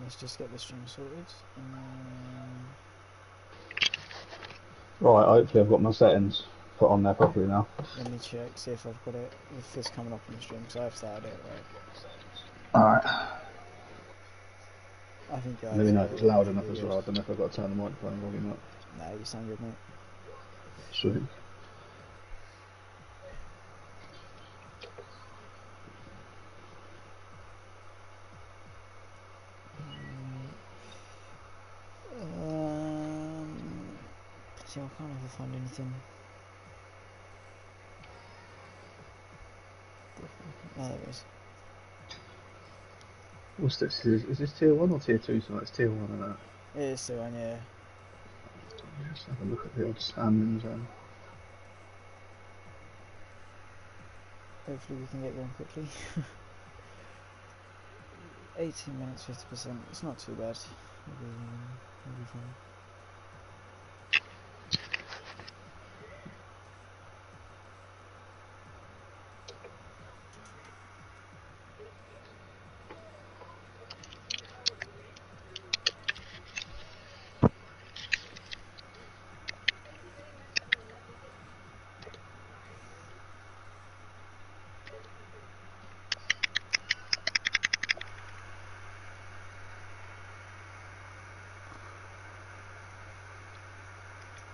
let's just get the stream sorted. Right, hopefully I've got my settings put on there properly now. Let me check, see if I've got it, if it's coming up on the stream, because I've started it, right? Alright. I think Let me know if it's loud enough as well. I don't know if I've got to turn the microphone volume up. No, you sound good, mate. Sweet. See, I can't ever find anything. Oh, there it is. What's this? Is this tier 1 or tier 2? So it's tier 1 and that. It is still on, yeah. Let's have a look at the old standings then. Hopefully we can get going quickly. 18 minutes, 50%. It's not too bad. It'll be fine.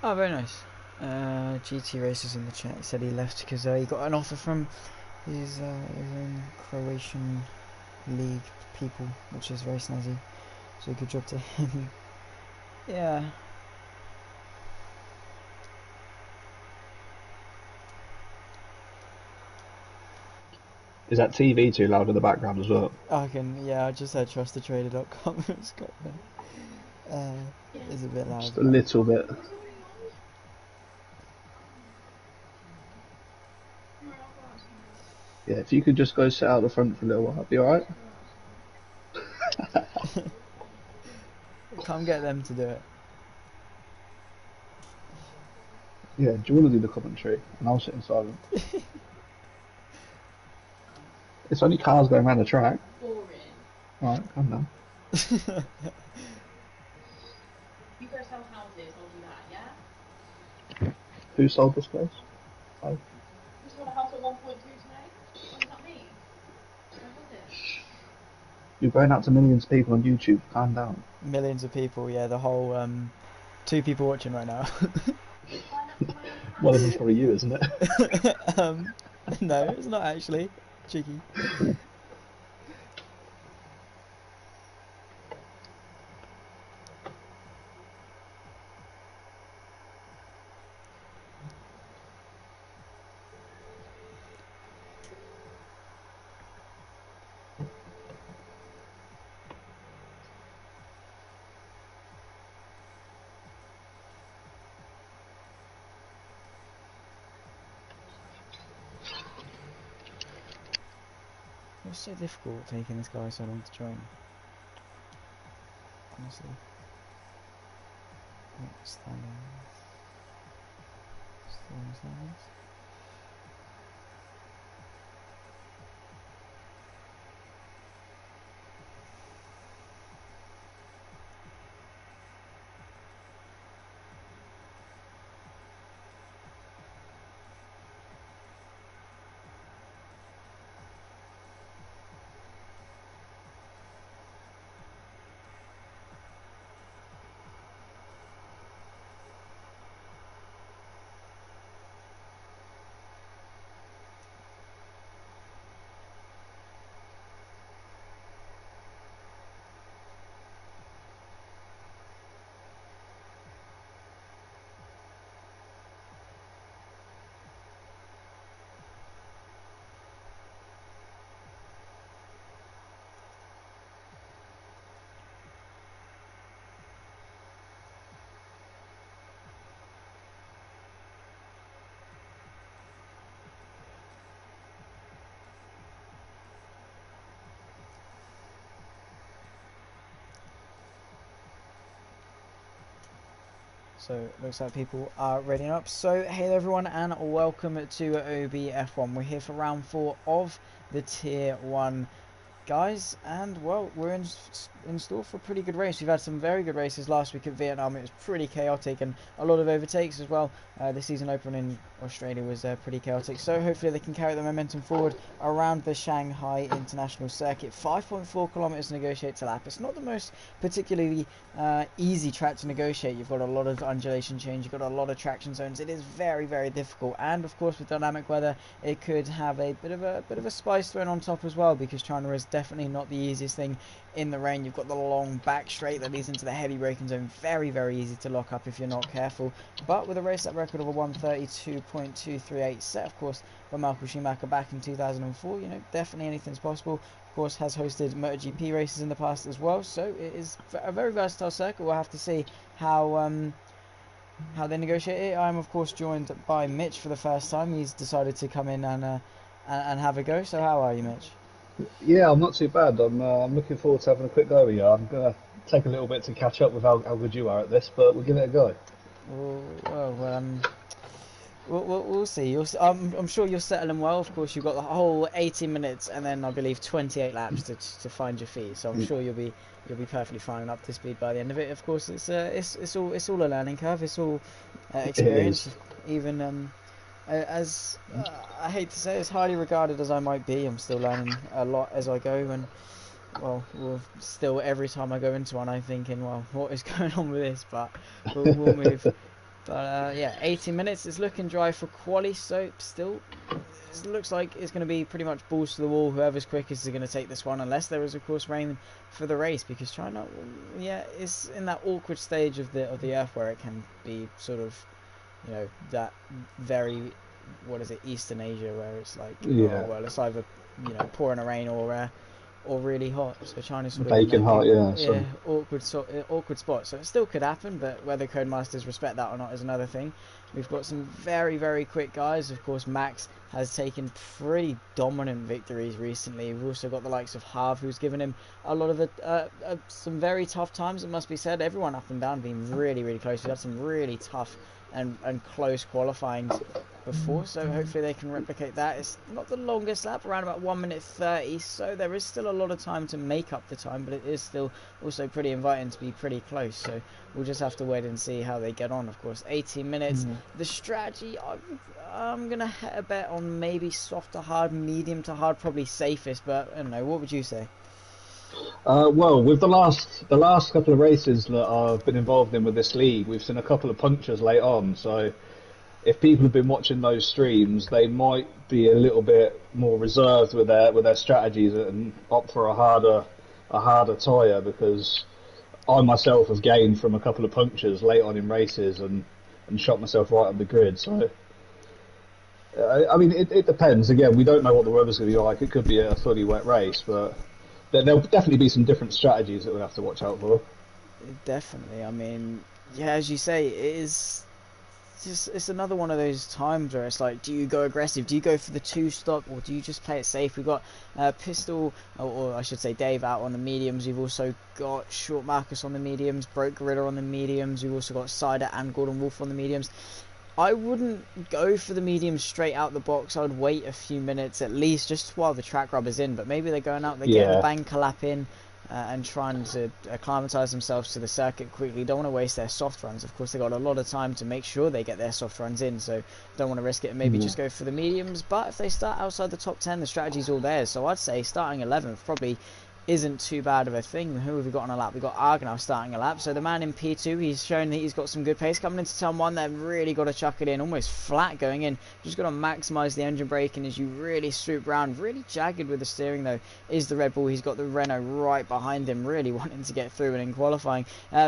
Oh, very nice. GT Racers in the chat said he left because he got an offer from his own Croatian league people, which is very snazzy. So good job to him. Yeah. Is that TV too loud in the background as well? I just had trustedtrader.com. It's got it's a bit loud. Just a little bit. Yeah, if you could just go sit out the front for a little while, that'd be alright. Come get them to do it. Yeah, do you want to do the commentary? And I'll sit in silence. It's only cars going around the track. Boring. Alright, calm down. You go sell houses, I'll do that, yeah? Who sold this place? You sold a house at 1.2 today? What does that mean? Where was it? You're going out to millions of people on YouTube, calm down. Millions of people, yeah, the whole 2 people watching right now. One of them's probably you, isn't it? No, it's not actually. Cheeky. It's so difficult taking this guy so long to join. Honestly. Standings. Still in standings. So it looks like people are readying up. So hey there everyone and welcome to OBF1. We're here for round 4 of the tier 1 guys, and well, we're in store for a pretty good race. We've had some very good races last week at Vietnam. It was pretty chaotic and a lot of overtakes as well. The season open in Australia was pretty chaotic, so hopefully they can carry the momentum forward around the Shanghai International Circuit. 5.4 kilometers to negotiate to lap. It's not the most particularly easy track to negotiate. You've got a lot of undulation change, you've got a lot of traction zones. It is very, very difficult, and of course with dynamic weather it could have a bit of a spice thrown on top as well, because China is definitely not the easiest thing in the rain. You've got the long back straight that leads into the heavy braking zone. Very, very easy to lock up if you're not careful. But with a race lap record of a 1:32.238 set, of course, by Michael Schumacher back in 2004, you know, definitely anything's possible. Of course, has hosted MotoGP races in the past as well, so it is a very versatile circuit. We'll have to see how they negotiate it. I'm of course joined by Mitch for the first time. He's decided to come in and have a go. So how are you, Mitch? Yeah, I'm not too bad. I'm looking forward to having a quick go with you. I'm gonna take a little bit to catch up with how good you are at this, but we'll give it a go. We'll see. I'm sure you're settling well. Of course, you've got the whole 80 minutes and then I believe 28 laps to find your feet. So I'm sure you'll be perfectly fine and up to speed by the end of it. Of course, it's all a learning curve. It's all experience. Even as I hate to say, as highly regarded as I might be, I'm still learning a lot as I go. And well, still every time I go into one, I'm thinking, well, what is going on with this? But we'll move. But yeah, 80 minutes is looking dry for quali, so still it looks like it's going to be pretty much balls to the wall. Whoever's quickest is going to take this one, unless there is of course rain for the race, because China, yeah, is in that awkward stage of the earth where it can be sort of, you know, that very, what is it, Eastern Asia, where it's like, Yeah. oh, well, it's either, you know, pouring a rain or really hot. So China's sort of Baking hot, yeah. yeah, awkward spot. So it still could happen, but whether Codemasters respect that or not is another thing. We've got some very, very quick guys. Of course, Max has taken pretty dominant victories recently. We've also got the likes of Harv, who's given him a lot of some very tough times, it must be said. Everyone up and down being really, really close. We've had some really tough and close qualifying before, so hopefully they can replicate that. It's not the longest lap, around about 1:30, so there is still a lot of time to make up the time, but it is still also pretty inviting to be pretty close, so we'll just have to wait and see how they get on. Of course, 18 minutes. The strategy, I'm gonna hit a bet on maybe soft to hard, medium to hard, probably safest, but I don't know, what would you say? Well, with the last couple of races that I've been involved in with this league, we've seen a couple of punctures late on. So, if people have been watching those streams, they might be a little bit more reserved with their strategies and opt for a harder tyre, because I myself have gained from a couple of punctures late on in races and shot myself right on the grid. So, I mean, it depends. Again, we don't know what the weather's going to be like. It could be a fully wet race, but there'll definitely be some different strategies that we'll have to watch out for. Definitely. I mean, yeah, as you say, it's another one of those times where it's like, do you go aggressive? Do you go for the two-stop, or do you just play it safe? We've got Pistol, or I should say Dave, out on the mediums. We've also got Short Marcus on the mediums, Broke Gorilla on the mediums. We've also got Cider and Gordon Wolf on the mediums. I wouldn't go for the mediums straight out the box. I would wait a few minutes at least, just while the track rubber's in. But maybe they're going out, they're getting the banker lap in and trying to acclimatise themselves to the circuit quickly. Don't want to waste their soft runs. Of course, they've got a lot of time to make sure they get their soft runs in, so don't want to risk it and maybe just go for the mediums. But if they start outside the top 10, the strategy's all theirs. So I'd say starting 11th probably isn't too bad of a thing. Who have we got on a lap? We've got Argonaut starting a lap. So the man in P2, he's shown that he's got some good pace. Coming into turn 1, they've really got to chuck it in, almost flat going in. Just got to maximise the engine braking as you really swoop round. Really jagged with the steering though is the Red Bull. He's got the Renault right behind him, really wanting to get through, and in qualifying,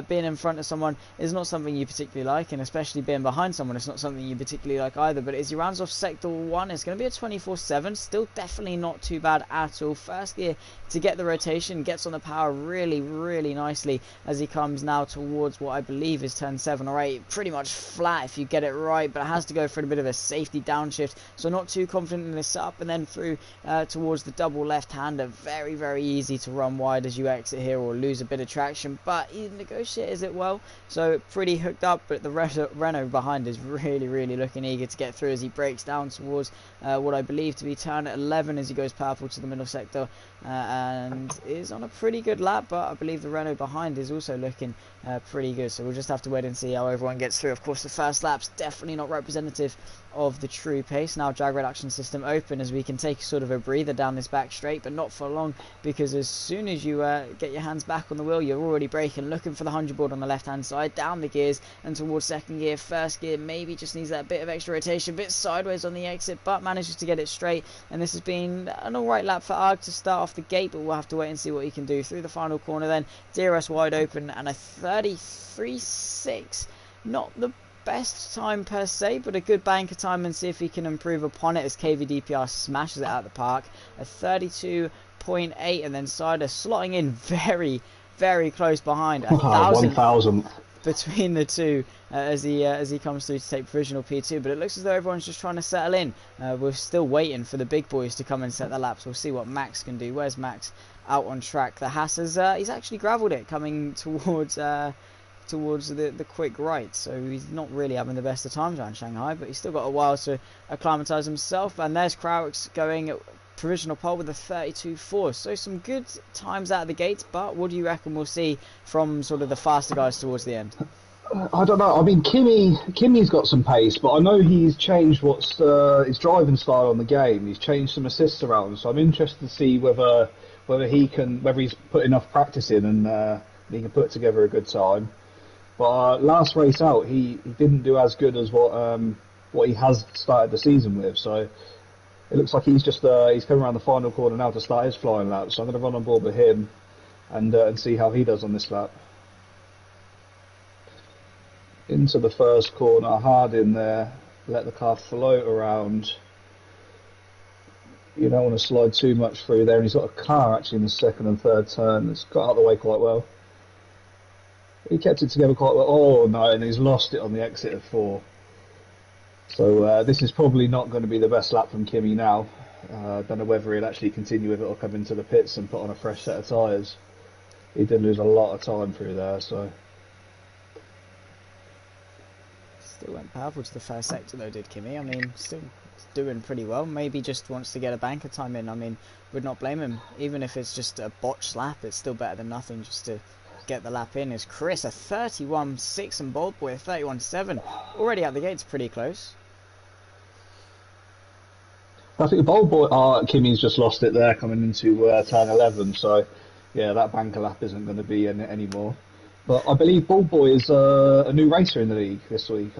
being in front of someone is not something you particularly like, and especially being behind someone, it's not something you particularly like either. But as he rounds off Sector 1, it's going to be a 24/7, still definitely not too bad at all. First gear to get the rotation rotation, gets on the power really, really nicely as he comes now towards what I believe is turn 7 or 8. Pretty much flat if you get it right, but it has to go for a bit of a safety downshift, so not too confident in this setup. And then through towards the double left-hander, very, very easy to run wide as you exit here or lose a bit of traction, but he negotiates it well, so pretty hooked up. But the Renault behind is really, really looking eager to get through as he breaks down towards what I believe to be turn 11 as he goes powerful to the middle sector, and is on a pretty good lap. But I believe the Renault behind is also looking pretty good, so we'll just have to wait and see how everyone gets through. Of course, the first lap's definitely not representative of the true pace. Now drag reduction system open as we can take sort of a breather down this back straight, but not for long, because as soon as you get your hands back on the wheel, you're already braking, looking for the 100 board on the left hand side, down the gears and towards second gear. First gear maybe just needs that bit of extra rotation, bit sideways on the exit, but manages to get it straight. And this has been an alright lap for Arg to start off the gate, but we'll have to wait and see what he can do through the final corner. Then DRS wide open and a 33.6, not the best time per se, but a good banker time, and see if he can improve upon it as KVDPR smashes it out the park. A 32.8, and then Cider slotting in very, very close behind, a 1,000th between the two as he comes through to take provisional P2. But it looks as though everyone's just trying to settle in. We're still waiting for the big boys to come and set the laps. We'll see what Max can do. Where's Max out on track? The Haas has he's actually gravelled it coming towards the quick right, so he's not really having the best of times around Shanghai, but he's still got a while to acclimatise himself. And there's Krawick's going at provisional pole with a 32.4, so some good times out of the gates. But what do you reckon we'll see from sort of the faster guys towards the end? I don't know. I mean, Kimi's got some pace, but I know he's changed what's his driving style on the game. He's changed some assists around, so I'm interested to see whether he's put enough practice in and he can put together a good time. But last race out, he didn't do as good as what he has started the season with. So it looks like he's coming around the final corner now to start his flying lap. So I'm going to run on board with him and see how he does on this lap. Into the first corner, hard in there, let the car float around. You don't want to slide too much through there, and he's got a car actually in the second and third turn. It's got out of the way quite well. He kept it together quite well. Oh no, and he's lost it on the exit of 4. So this is probably not going to be the best lap from Kimi now. Don't know whether he'll actually continue with it or come into the pits and put on a fresh set of tyres. He did lose a lot of time through there, so... Still went powerful to the first sector though, did Kimi. I mean, still doing pretty well. Maybe just wants to get a banker time in. I mean, would not blame him. Even if it's just a botched lap, it's still better than nothing just to get the lap in. Is Chris a 31.6 and Bold Boy a 31.7. Already out the gates, pretty close. I think Bold Boy, Kimi's just lost it there coming into turn 11, so yeah, that banker lap isn't going to be anymore. But I believe Bold Boy is a new racer in the league this week.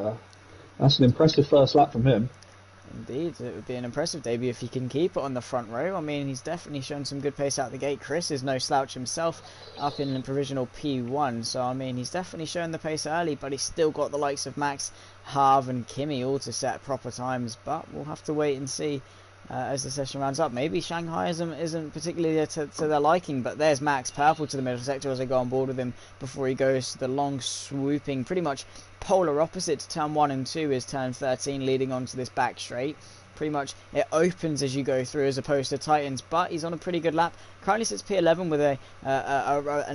That's an impressive first lap from him. Indeed, it would be an impressive debut if he can keep it on the front row. I mean, he's definitely shown some good pace out the gate. Chris is no slouch himself up in the provisional P1, so I mean, he's definitely shown the pace early, but he's still got the likes of Max, Harv and Kimi all to set proper times. But we'll have to wait and see as the session rounds up. Maybe Shanghai isn't particularly to their liking, but there's Max powerful to the middle sector as I go on board with him before he goes to the long swooping, pretty much polar opposite to turn 1 and 2 is turn 13, leading on to this back straight. Pretty much it opens as you go through as opposed to tightens, but he's on a pretty good lap. Currently sits P11 with an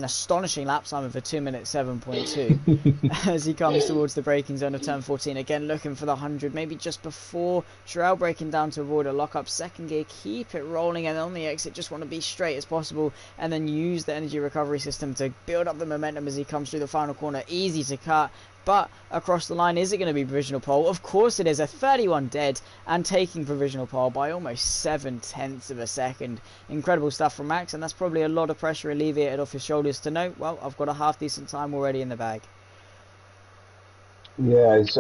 astonishing lap time of a 2:07.2 as he comes towards the braking zone of turn 14. Again looking for the 100, maybe just before Sherelle, breaking down to avoid a lock-up. Second gear, keep it rolling, and on the exit just want to be straight as possible and then use the energy recovery system to build up the momentum as he comes through the final corner. Easy to cut, but across the line, is it going to be provisional pole? Of course it is. A 31 dead and taking provisional pole by almost 7/10 of a second. Incredible stuff from Max, and that's probably a lot of pressure alleviated off his shoulders to know, well, I've got a half decent time already in the bag. Yeah, he's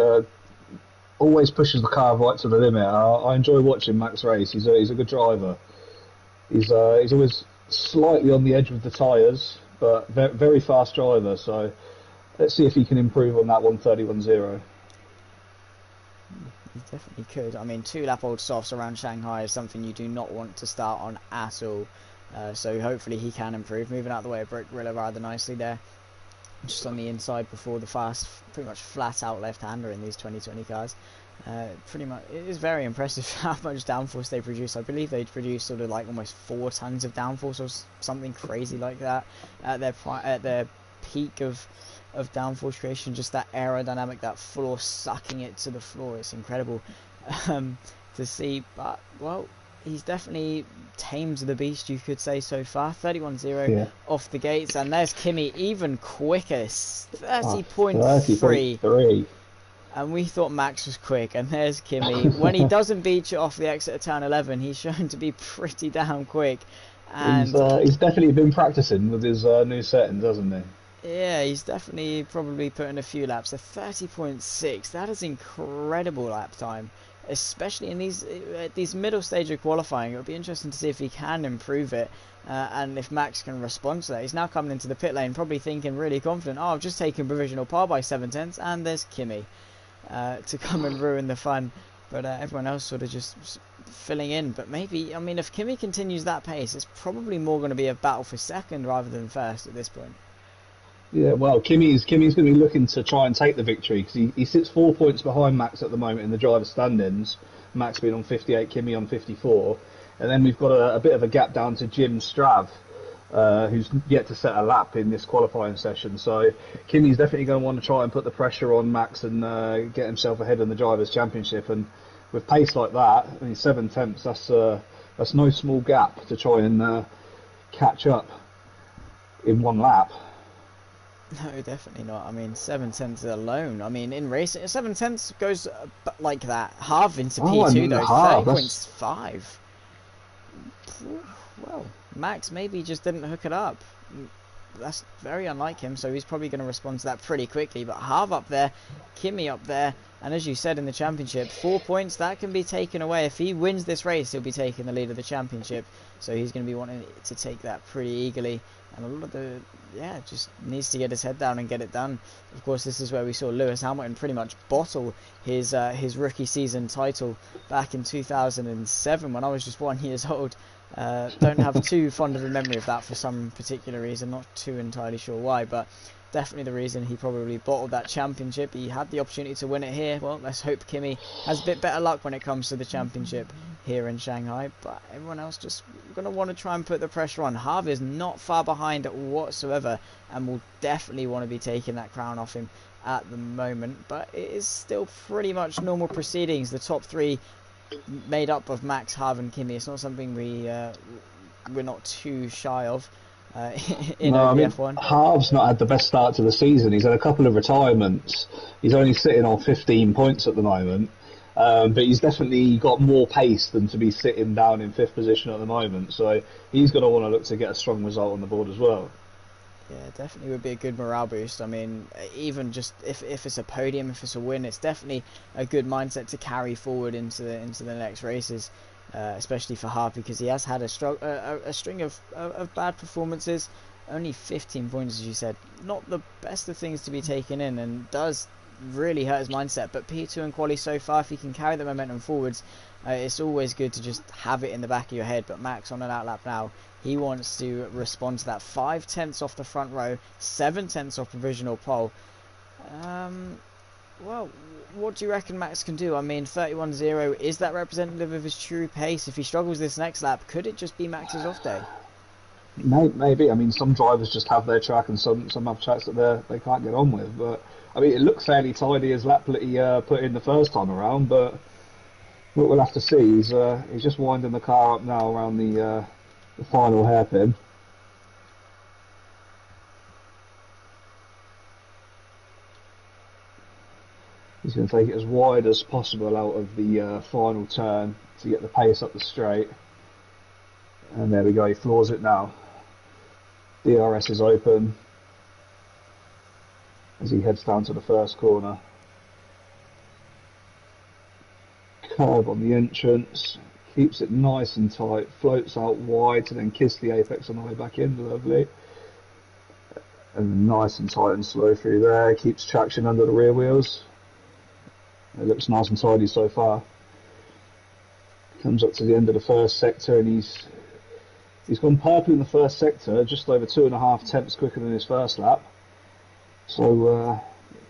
always pushes the car right to the limit. I enjoy watching Max race. He's a good driver. He's always slightly on the edge with the tyres, but very fast driver, so let's see if he can improve on that 131.0. He definitely could. I mean, 2 lap old softs around Shanghai is something you do not want to start on at all. So hopefully he can improve. Moving out of the way of Brick Rilla rather nicely there. Just on the inside before the fast, pretty much flat out left-hander in these 2020 cars. Pretty much, it is very impressive how much downforce they produce. I believe they produce sort of like almost 4 tons of downforce or something crazy like that at their peak of downforce creation. Just that aerodynamic, that floor sucking it to the floor. It's incredible to see. But well, he's definitely tamed the beast, you could say, so far. 31-0 off the gates, and there's Kimi even quicker, 30.3. And we thought Max was quick, and there's Kimi. When he doesn't beat you off the exit of turn 11, he's shown to be pretty damn quick. And he's definitely been practicing with his new settings, hasn't he? Yeah, he's definitely probably put in a few laps. A 30.6, that is incredible lap time. Especially in these middle stage of qualifying. It'll be interesting to see if he can improve it, and if Max can respond to that. He's now coming into the pit lane probably thinking really confident, oh, I've just taken provisional par by 7/10, and there's Kimi to come and ruin the fun. But everyone else sort of just filling in. But maybe, I mean, if Kimi continues that pace, it's probably more going to be a battle for second rather than first at this point. Yeah, well, Kimi's going to be looking to try and take the victory, because he sits 4 points behind Max at the moment in the driver's standings. Max being on 58, Kimi on 54, and then we've got a bit of a gap down to Jim Strav, who's yet to set a lap in this qualifying session. So Kimi's definitely going to want to try and put the pressure on Max and get himself ahead in the drivers' championship. And with pace like that, I mean 7/10, that's no small gap to try and catch up in one lap. No, definitely not. I mean, 7/10 alone. I mean, in racing, 7/10 goes like that. Half into P2 though, 30.5. Well, Max maybe just didn't hook it up. That's very unlike him, so he's probably going to respond to that pretty quickly. But Harv up there, Kimi up there, and as you said in the championship, 4 points, that can be taken away. If he wins this race, he'll be taking the lead of the championship. So he's going to be wanting to take that pretty eagerly. And a lot of just needs to get his head down and get it done. Of course, this is where we saw Lewis Hamilton pretty much bottle his rookie season title back in 2007 when I was just 1 year old. Don't have too fond of a memory of that for some particular reason, not too entirely sure why, but definitely the reason he probably bottled that championship. He had the opportunity to win it here. Well, let's hope Kimi has a bit better luck when it comes to the championship here in Shanghai, but everyone else just going to want to try and put the pressure on. Harv is not far behind whatsoever and will definitely want to be taking that crown off him at the moment, but it is still pretty much normal proceedings. The top three made up of Max, Harv and Kimi. It's not something we're not too shy of in OBF1. I mean, Harv's not had the best start to the season. He's had a couple of retirements. He's only sitting on 15 points at the moment, but he's definitely got more pace than to be sitting down in 5th position at the moment. So he's going to want to look to get a strong result on the board as well. Yeah, definitely would be a good morale boost. I mean, even just if it's a podium, if it's a win, it's definitely a good mindset to carry forward into the next races, especially for Harv, because he has had a string of bad performances. Only 15 points, as you said, not the best of things to be taken in, and does really hurt his mindset. But P2 and quali so far, if he can carry the momentum forwards, it's always good to just have it in the back of your head. But Max on an outlap now. He wants to respond to that. 5/10 off the front row, 7/10 off provisional pole. Well, what do you reckon Max can do? I mean, 31-0, is that representative of his true pace? If he struggles this next lap, could it just be Max's off day? Maybe. I mean, some drivers just have their track, and some have tracks that they can't get on with. But I mean, it looks fairly tidy as lap that he put in the first time around. But we'll have to see. He's just winding the car up now around the final hairpin. He's going to take it as wide as possible out of the final turn to get the pace up the straight. And there we go, he floors it now. DRS is open as he heads down to the first corner. Curb on the entrance. Keeps it nice and tight, floats out wide to then kiss the apex on the way back in, lovely. And nice and tight and slow through there, keeps traction under the rear wheels. It looks nice and tidy so far. Comes up to the end of the first sector and he's He's gone purple in the first sector, just over 2.5 tenths quicker than his first lap. So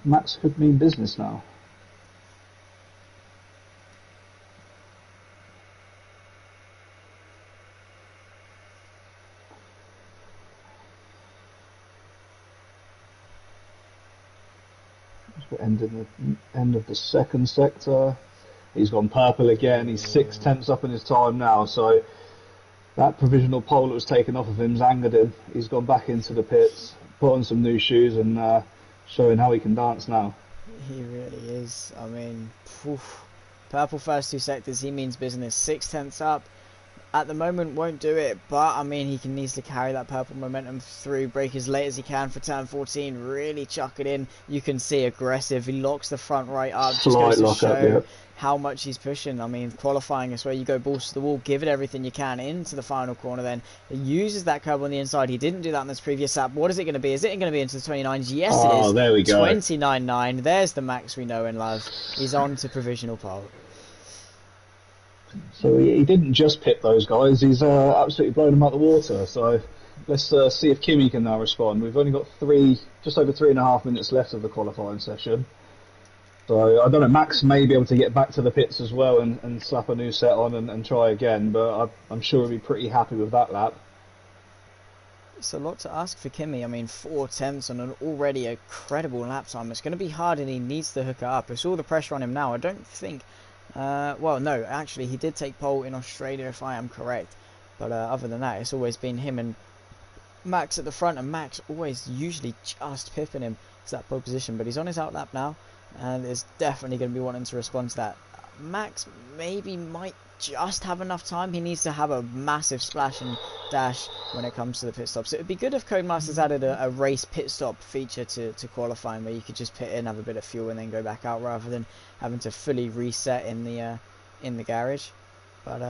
Max could mean business now. End of the second sector. He's gone purple again. He's 6 tenths up in his time now. So that provisional pole that was taken off of him's angered him. He's gone back into the pits, put on some new shoes, and showing how he can dance now. He really is. I mean, purple first 2 sectors, he means business. 6 tenths up. At the moment, won't do it, but I mean, needs to carry that purple momentum through, brake as late as he can for turn 14, really chuck it in. You can see aggressive. He locks the front right up, just goes to show how much he's pushing. I mean, qualifying is where you go balls to the wall, give it everything you can into the final corner. Then he uses that curb on the inside. He didn't do that in this previous lap. What is it going to be? Is it going to be into the 29s? Yes, it is. There we go. 29.9. There's the Max we know and love. He's on to provisional pole. So he didn't just pit those guys, he's absolutely blown them out the water. So let's see if Kimi can now respond. We've only got just over 3.5 minutes left of the qualifying session. So I don't know, Max may be able to get back to the pits as well and slap a new set on and try again, but I'm sure he'll be pretty happy with that lap. It's a lot to ask for Kimi. I mean, 4 tenths on an already incredible lap time. It's going to be hard and he needs to hook it up. It's all the pressure on him now. I don't think... well, no, actually, he did take pole in Australia, if I am correct. But other than that, it's always been him and Max at the front, and Max always usually just pipping him to that pole position. But he's on his out lap now, and is definitely going to be wanting to respond to that. Max might just have enough time. He needs to have a massive splash and dash when it comes to the pit stops. It would be good if Codemasters added a race pit stop feature to qualifying, where you could just pit in, have a bit of fuel, and then go back out, rather than having to fully reset in the garage. But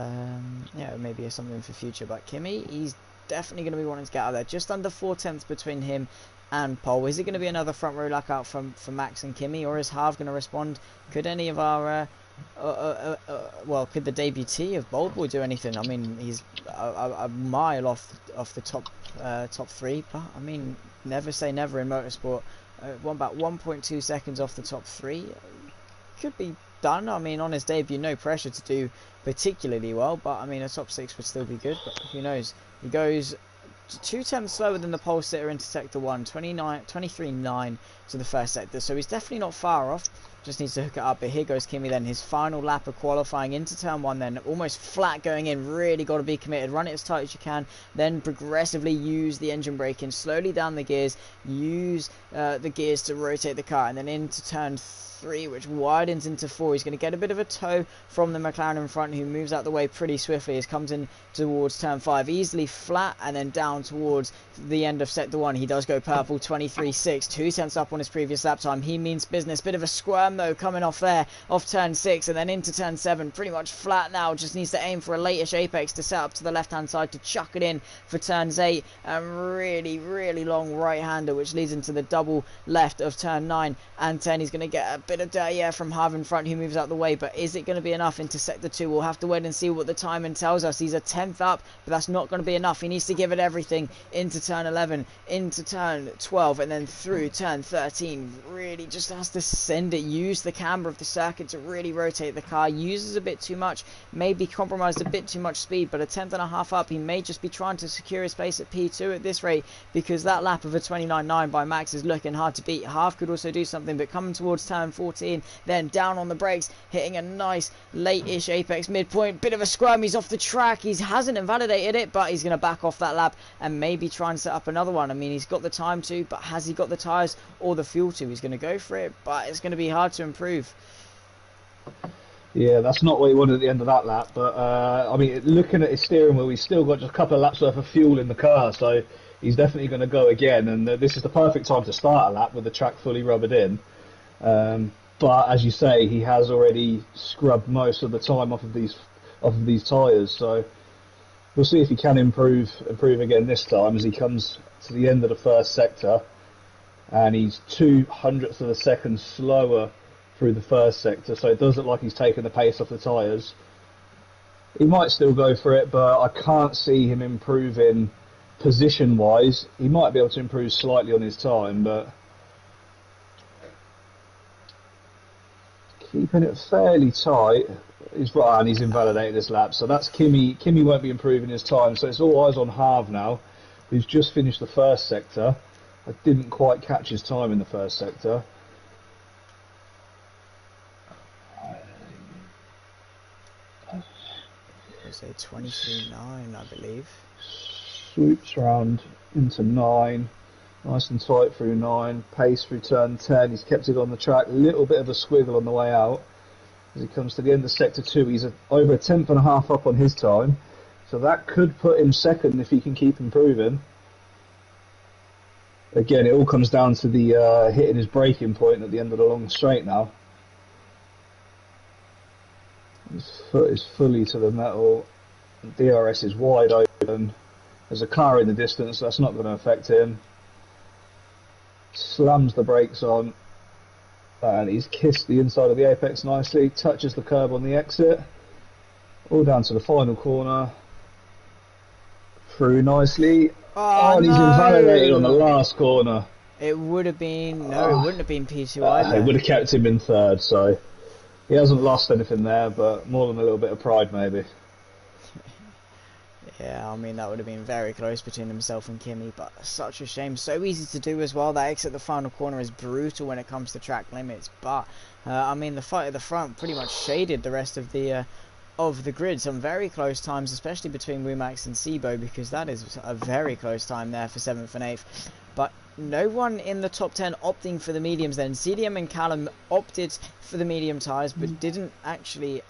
yeah, maybe it's something for future. But Kimi, he's definitely going to be wanting to get out of there. Just under 4 tenths between him and pole. Is it going to be another front row lockout for Max and Kimi, or is Harv going to respond? Could any of our well, could the debutee of Bold Boy do anything? I mean, he's a mile off the top 3, but I mean, never say never in motorsport. About 1.2 seconds off the top 3 could be done. I mean, on his debut, no pressure to do particularly well, but I mean, a top 6 would still be good. But who knows? He goes 2 tenths slower than the pole sitter into sector 1, 23.9 to the first sector, so he's definitely not far off. Just needs to hook it up. But here goes Kimi then, his final lap of qualifying into turn 1 then, almost flat going in. Really got to be committed, run it as tight as you can, then progressively use the engine braking, slowly down the gears, use the gears to rotate the car, and then into turn 3, which widens into 4. He's going to get a bit of a tow from the McLaren in front, who moves out the way pretty swiftly as comes in towards turn 5, easily flat, and then down towards the end of sector 1. He does go purple, 23.6, 2 tenths up on his previous lap time. He means business. Bit of a squirm though coming off there, off turn 6, and then into turn 7, pretty much flat now. Just needs to aim for a late-ish apex to set up to the left hand side to chuck it in for turns 8, and really long right hander, which leads into the double left of turn 9 and 10. He's going to get a bit of dirty air from Harv in front, who moves out the way, but is it going to be enough into sector 2? We'll have to wait and see what the timing tells us. He's a 10th up, but that's not going to be enough. He needs to give it everything into turn 11, into turn 12, and then through turn 13. Really just has to send it, use the camber of the circuit to really rotate the car. Uses a bit too much, maybe compromised a bit too much speed, but a 10.5 up. He may just be trying to secure his place at P2 at this rate, because that lap of a 29.9 by Max is looking hard to beat. Harv could also do something, but coming towards turn 14, then down on the brakes, hitting a nice late-ish apex midpoint. Bit of a scrum, he's off the track. He hasn't invalidated it, but he's going to back off that lap and maybe try and set up another one. I mean, he's got the time to, but has he got the tyres or the fuel to? He's going to go for it, but it's going to be hard to improve. Yeah, that's not what he wanted at the end of that lap, but I mean, looking at his steering wheel, he's still got just a couple of laps worth of fuel in the car, so he's definitely going to go again, and this is the perfect time to start a lap with the track fully rubbered in. But as you say, he has already scrubbed most of the time off of these tyres, so we'll see if he can improve again this time as he comes to the end of the first sector, and he's 0.02 of a second slower through the first sector, so it does look like he's taken the pace off the tyres. He might still go for it, but I can't see him improving position-wise. He might be able to improve slightly on his time, but keeping it fairly tight. He's right, and he's invalidated his lap, so that's Kimi. Kimi won't be improving his time, so it's all eyes on Harv now, who's just finished the first sector. I didn't quite catch his time in the first sector. Was it 23.9, I believe? Swoops round into 9. Nice and tight through 9. Pace through turn 10. He's kept it on the track. A little bit of a squiggle on the way out. As he comes to the end of sector 2, he's over a tenth and a half up on his time. So that could put him second if he can keep improving. Again, it all comes down to the hitting his braking point at the end of the long straight now. His foot is fully to the metal. DRS is wide open. There's a car in the distance, so that's not going to affect him. Slams the brakes on. And he's kissed the inside of the apex nicely. Touches the curb on the exit. All down to the final corner. Through nicely. Oh, and he's no. invalidated on the last corner. It would have been... No, it wouldn't have been P2 either. It would have kept him in third, so... He hasn't lost anything there, but more than a little bit of pride, maybe. Yeah, I mean, that would have been very close between himself and Kimi, but such a shame. So easy to do as well. That exit the final corner is brutal when it comes to track limits, but, I mean, the fight at the front pretty much shaded the rest of the grid. Some very close times, especially between Wumax and Sibo, because that is a very close time there for 7th and 8th. But no one in the top 10 opting for the mediums then. CDM and Callum opted for the medium tyres, but didn't actually...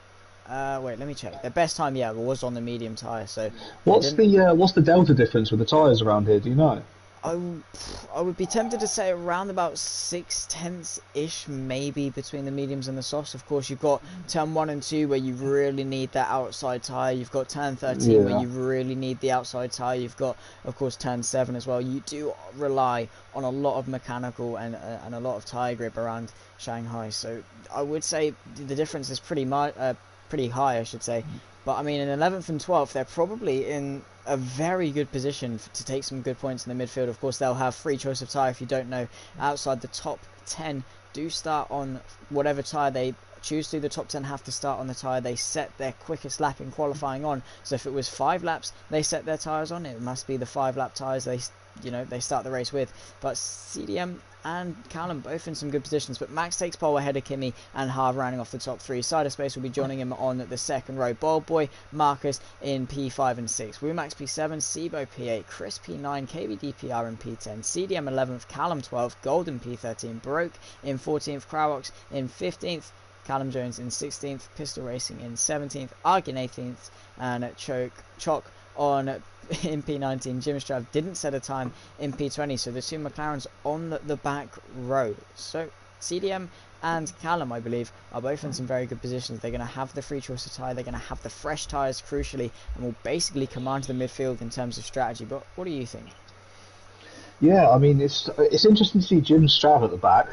wait, let me check. Their best time, yeah, was on the medium tyre. So what's the delta difference with the tyres around here? Do you know? I would be tempted to say around about 6/10ish maybe between the mediums and the softs. Of course, you've got turn 1 and 2 where you really need that outside tyre. You've got turn 13 where you really need the outside tyre. You've got, of course, turn 7 as well. You do rely on a lot of mechanical and a lot of tyre grip around Shanghai. So I would say the difference is pretty high, I should say. But I mean, in 11th and 12th, they're probably in a very good position to take some good points in the midfield. Of course, they'll have free choice of tyre. If you don't know, outside the top 10 do start on whatever tyre they choose to. The top 10 have to start on the tyre they set their quickest lap in qualifying on. So if it was 5 laps they set their tyres on, it must be the 5-lap tyres they start the race with. But CDM and Callum both in some good positions, but Max takes pole ahead of Kimi and Harv rounding off the top 3. Side of Space will be joining him on the second row. Bold Boy, Marcus in P5 and 6, Wumax P7, Sibo P8, Chris P9, KBDPR in P10, CDM 11th, Callum 12th, Golden P13, Broke in 14th, Crowox in 15th, Callum Jones in 16th, Pistol Racing in 17th, Argin 18th, and Chock on in P19. Jim Strav didn't set a time in P20, so the two McLarens on the back row. So CDM and Callum, I believe, are both in some very good positions. They're going to have the free choice of tyre, they're going to have the fresh tyres crucially, and will basically command the midfield in terms of strategy. But what do you think? Yeah, I mean, it's interesting to see Jim Strav at the back.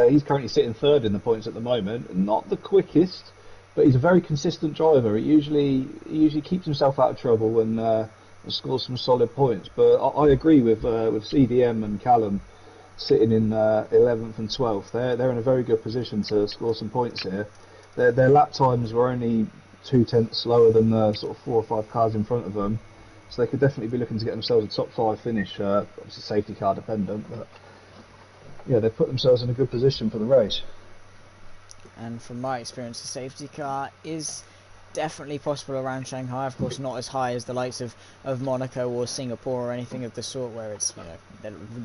He's currently sitting third in the points at the moment. Not the quickest, but he's a very consistent driver. He usually keeps himself out of trouble and scores some solid points. But I agree with CDM and Callum sitting in 11th and 12th. They're in a very good position to score some points here. Their lap times were only 2/10 slower than the sort of 4 or 5 cars in front of them, so they could definitely be looking to get themselves a top 5 finish. Obviously safety car dependent, but yeah, they've put themselves in a good position for the race. And from my experience, the safety car is definitely possible around Shanghai. Of course, not as high as the likes of Monaco or Singapore or anything of the sort, where it's,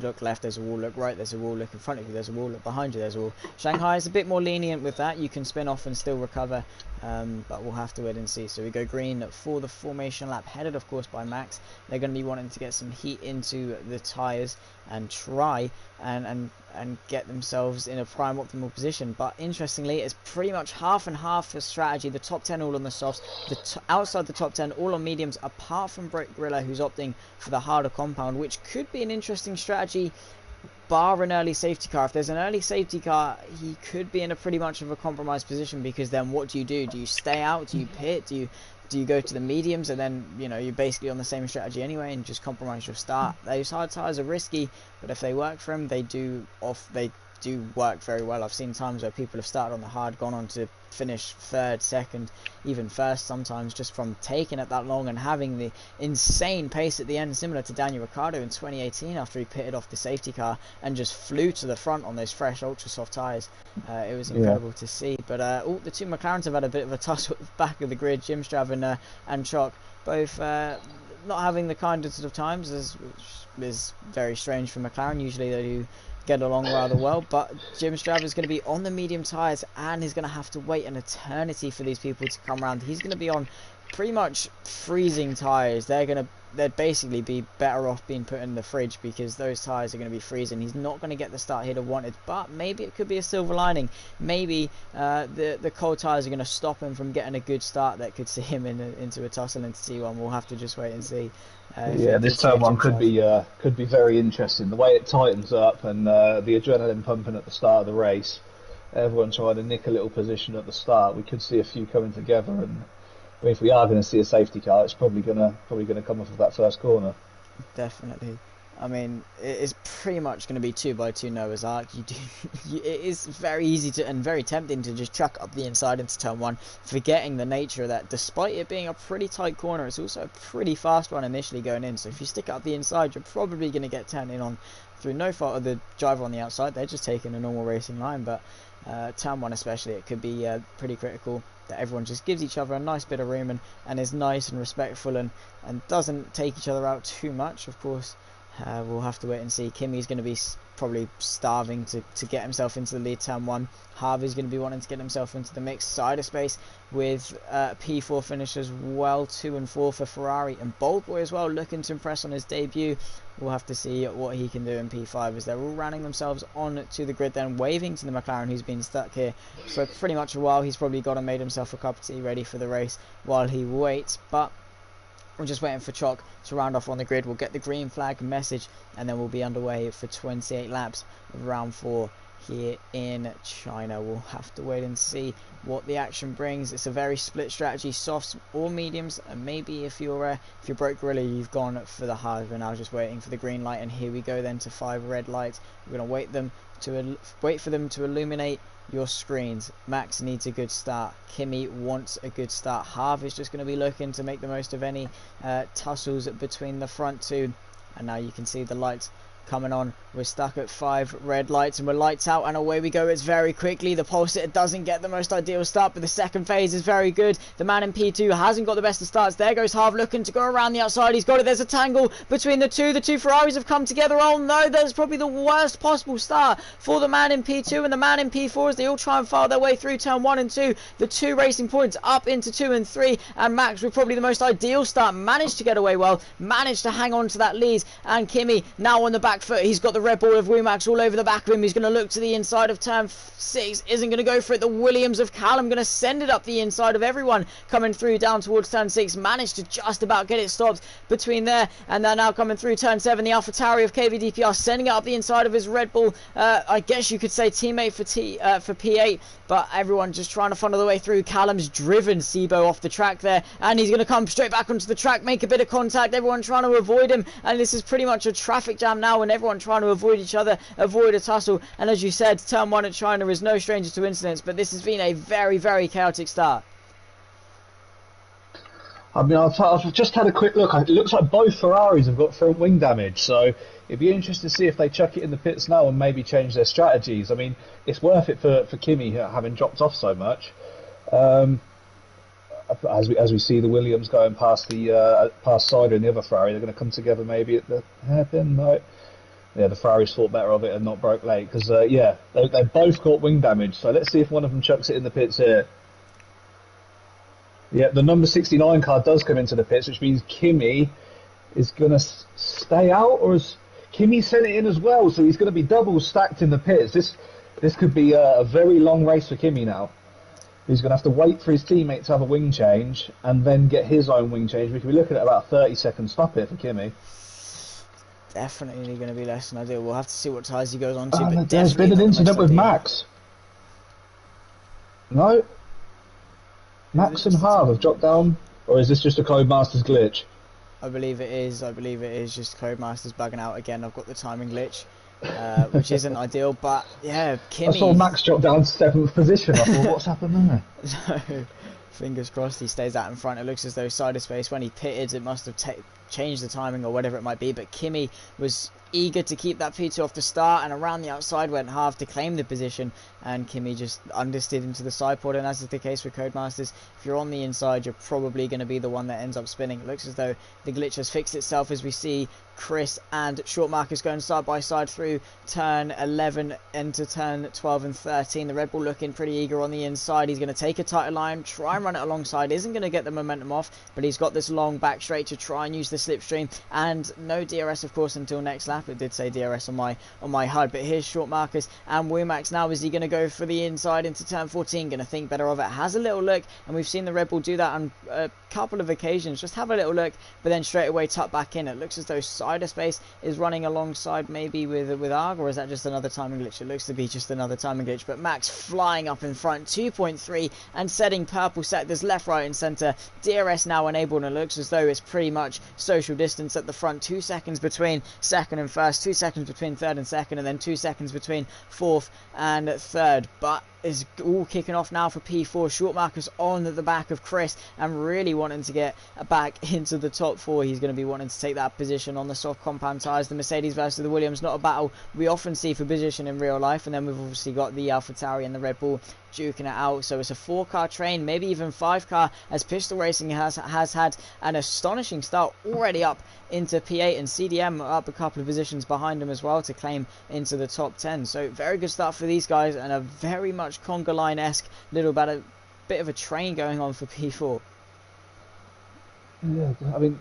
look left, there's a wall, look right, there's a wall, look in front of you, there's a wall, look behind you, there's a wall. Shanghai is a bit more lenient with that. You can spin off and still recover, but we'll have to wait and see. So we go green for the formation lap, headed of course by Max. They're going to be wanting to get some heat into the tyres and try and get themselves in a prime optimal position. But interestingly, it's pretty much half and half for strategy. The top 10 all on the softs, outside the top 10 all on mediums, apart from Brett Griller, who's opting for the harder compound, which could be an interesting strategy bar an early safety car. If there's an early safety car, he could be in a pretty much of a compromised position, because then what do? Do you stay out? Do you pit? Do Do you go to the mediums and then, you know, you're basically on the same strategy anyway and just compromise your start? Those hard tyres are risky, but if they work for him, they do work very well. I've seen times where people have started on the hard, gone on to finish third, second, even first sometimes, just from taking it that long and having the insane pace at the end, similar to Daniel Ricciardo in 2018 after he pitted off the safety car and just flew to the front on those fresh ultra soft tyres. It was incredible to see. But the two McLarens have had a bit of a tussle at the back of the grid. Jim Strav and Chock both not having the kindest of times, which is very strange for McLaren. Usually they do get along rather well, but Jim Strav is going to be on the medium tyres and he's going to have to wait an eternity for these people to come around. He's going to be on pretty much freezing tyres. They'd basically be better off being put in the fridge because those tyres are going to be freezing. He's not going to get the start he'd have wanted, but maybe it could be a silver lining. Maybe the cold tyres are going to stop him from getting a good start that could see him into a tussle into T1. We'll have to just wait and see. This turn one could be very interesting. The way it tightens up and the adrenaline pumping at the start of the race, everyone trying to nick a little position at the start. We could see a few coming together, and if we are going to see a safety car, it's probably going to come off of that first corner. Definitely. I mean, it is pretty much going to be 2x2 Noah's Ark. It is very easy to and very tempting to just chuck up the inside into turn one, forgetting the nature of that. Despite it being a pretty tight corner, it's also a pretty fast one initially going in. So if you stick up the inside, you're probably going to get turned in on through no fault of the driver on the outside. They're just taking a normal racing line, but turn one especially, it could be pretty critical that everyone just gives each other a nice bit of room and is nice and respectful and doesn't take each other out too much. Of course, we'll have to wait and see. Kimi's going to be probably starving to get himself into the lead turn one. Harvey's going to be wanting to get himself into the mixed side of space with P4 finish as well, 2 and 4 for Ferrari, and Bold Boy as well, looking to impress on his debut. We'll have to see what he can do in P5 as they're all running themselves on to the grid, then waving to the McLaren who's been stuck here for pretty much a while. He's probably got and made himself a cup of tea ready for the race while he waits, but we're just waiting for Chock to round off on the grid. We'll get the green flag message and then we'll be underway for 28 laps of round 4 here in China. We'll have to wait and see what the action brings. It's a very split strategy, softs or mediums, and maybe if you're broke gorilla, you've gone for the hard. We're now just waiting for the green light, and here we go then to 5 red lights. We're going to wait for them to illuminate your screens. Max needs a good start. Kimi wants a good start. Harv is just going to be looking to make the most of any tussles between the front two, and now you can see the lights coming on. We're stuck at 5 red lights and we're lights out, and away we go. It's very quickly. The pole sitter doesn't get the most ideal start, but the second phase is very good. The man in P2 hasn't got the best of starts. There goes Harv looking to go around the outside. He's got it. There's a tangle between the two. The two Ferraris have come together. Oh no, that's probably the worst possible start for the man in P2 and the man in P4 as they all try and file their way through turn 1 and 2. The 2 racing points up into 2 and 3, and Max with probably the most ideal start managed to get away well, managed to hang on to that lead, and Kimi now on the back foot. He's got the Red Bull of Wumax all over the back of him. He's going to look to the inside of turn 6, isn't going to go for it. The Williams of Callum going to send it up the inside of everyone coming through down towards turn 6, managed to just about get it stopped between there, and they're now coming through turn 7. The AlphaTauri of KVDPR sending it up the inside of his Red Bull, I guess you could say teammate for P8, but everyone just trying to funnel the way through. Callum's driven Sibo off the track there, and he's going to come straight back onto the track, make a bit of contact, everyone trying to avoid him, and this is pretty much a traffic jam now, and everyone trying to avoid each other, avoid a tussle. And as you said, turn 1 at China is no stranger to incidents, but this has been a very, very chaotic start. I mean, I've just had a quick look. It looks like both Ferraris have got front wing damage, so it'd be interesting to see if they chuck it in the pits now and maybe change their strategies. I mean, it's worth it for Kimi having dropped off so much. As we see the Williams going past Sider and the other Ferrari, they're going to come together maybe at the hairpin. No. Yeah, the Ferraris thought better of it and not broke late because they both caught wing damage. So let's see if one of them chucks it in the pits here. Yeah, the number 69 car does come into the pits, which means Kimi is going to stay out, or is Kimi sent it in as well? So he's going to be double stacked in the pits. This could be a very long race for Kimi now. He's going to have to wait for his teammate to have a wing change and then get his own wing change. We could be looking at about a 30-second stop here for Kimi. Definitely going to be less than ideal. We'll have to see what tyres he goes on to. But there's been an incident with Max. No. Max and Harv have dropped down Or is this just a Codemasters glitch? I believe it is. I believe it is just Codemasters bugging out again. I've got the timing glitch, which isn't ideal. But yeah, Kimmy. I saw Max drop down to 7th position. I thought, what's happened there? So, fingers crossed he stays out in front. It looks as though Cyberspace, when he pitted, it must have changed the timing or whatever it might be. But Kimmy was eager to keep that P2 off the start, and around the outside went half to claim the position, and Kimmy just understeered into the side pod. And as is the case with Codemasters, if you're on the inside, you're probably going to be the one that ends up spinning. It looks as though the glitch has fixed itself as we see Chris and Short Marcus going side by side through turn 11 into turn 12 and 13. The Red Bull looking pretty eager on the inside. He's going to take a tighter line, try and run it alongside. Isn't going to get the momentum off, but he's got this long back straight to try and use the slipstream. And no DRS, of course, until next lap. It did say DRS on my HUD, but here's Short Marcus and Wumax now. Is he going to go for the inside into turn 14? Going to think better of it. Has a little look, and we've seen the Red Bull do that on a couple of occasions. Just have a little look, but then straight away tuck back in. It looks as though Cyberspace is running alongside maybe with Arg, or is that just another timing glitch? It looks to be just another timing glitch, but Max flying up in front, 2.3, and setting purple sectors left, right and centre. DRS now enabled, and it looks as though it's pretty much social distance at the front. 2 seconds between second and first, 2 seconds between third and second, and then 2 seconds between fourth and third. But is all kicking off now for P4. Short Marcus on the back of Chris and really wanting to get back into the top 4. He's going to be wanting to take that position on the soft compound tyres. The Mercedes versus the Williams, not a battle we often see for position in real life. And then we've obviously got the AlphaTauri and the Red Bull duking it out. So it's a 4-car train, maybe even 5-car, as Pistol Racing has had an astonishing start, already up into P8, and CDM up a couple of positions behind him as well to claim into the top 10. So very good start for these guys, and a very much conga line-esque little bit of a train going on for P4. Yeah, I mean,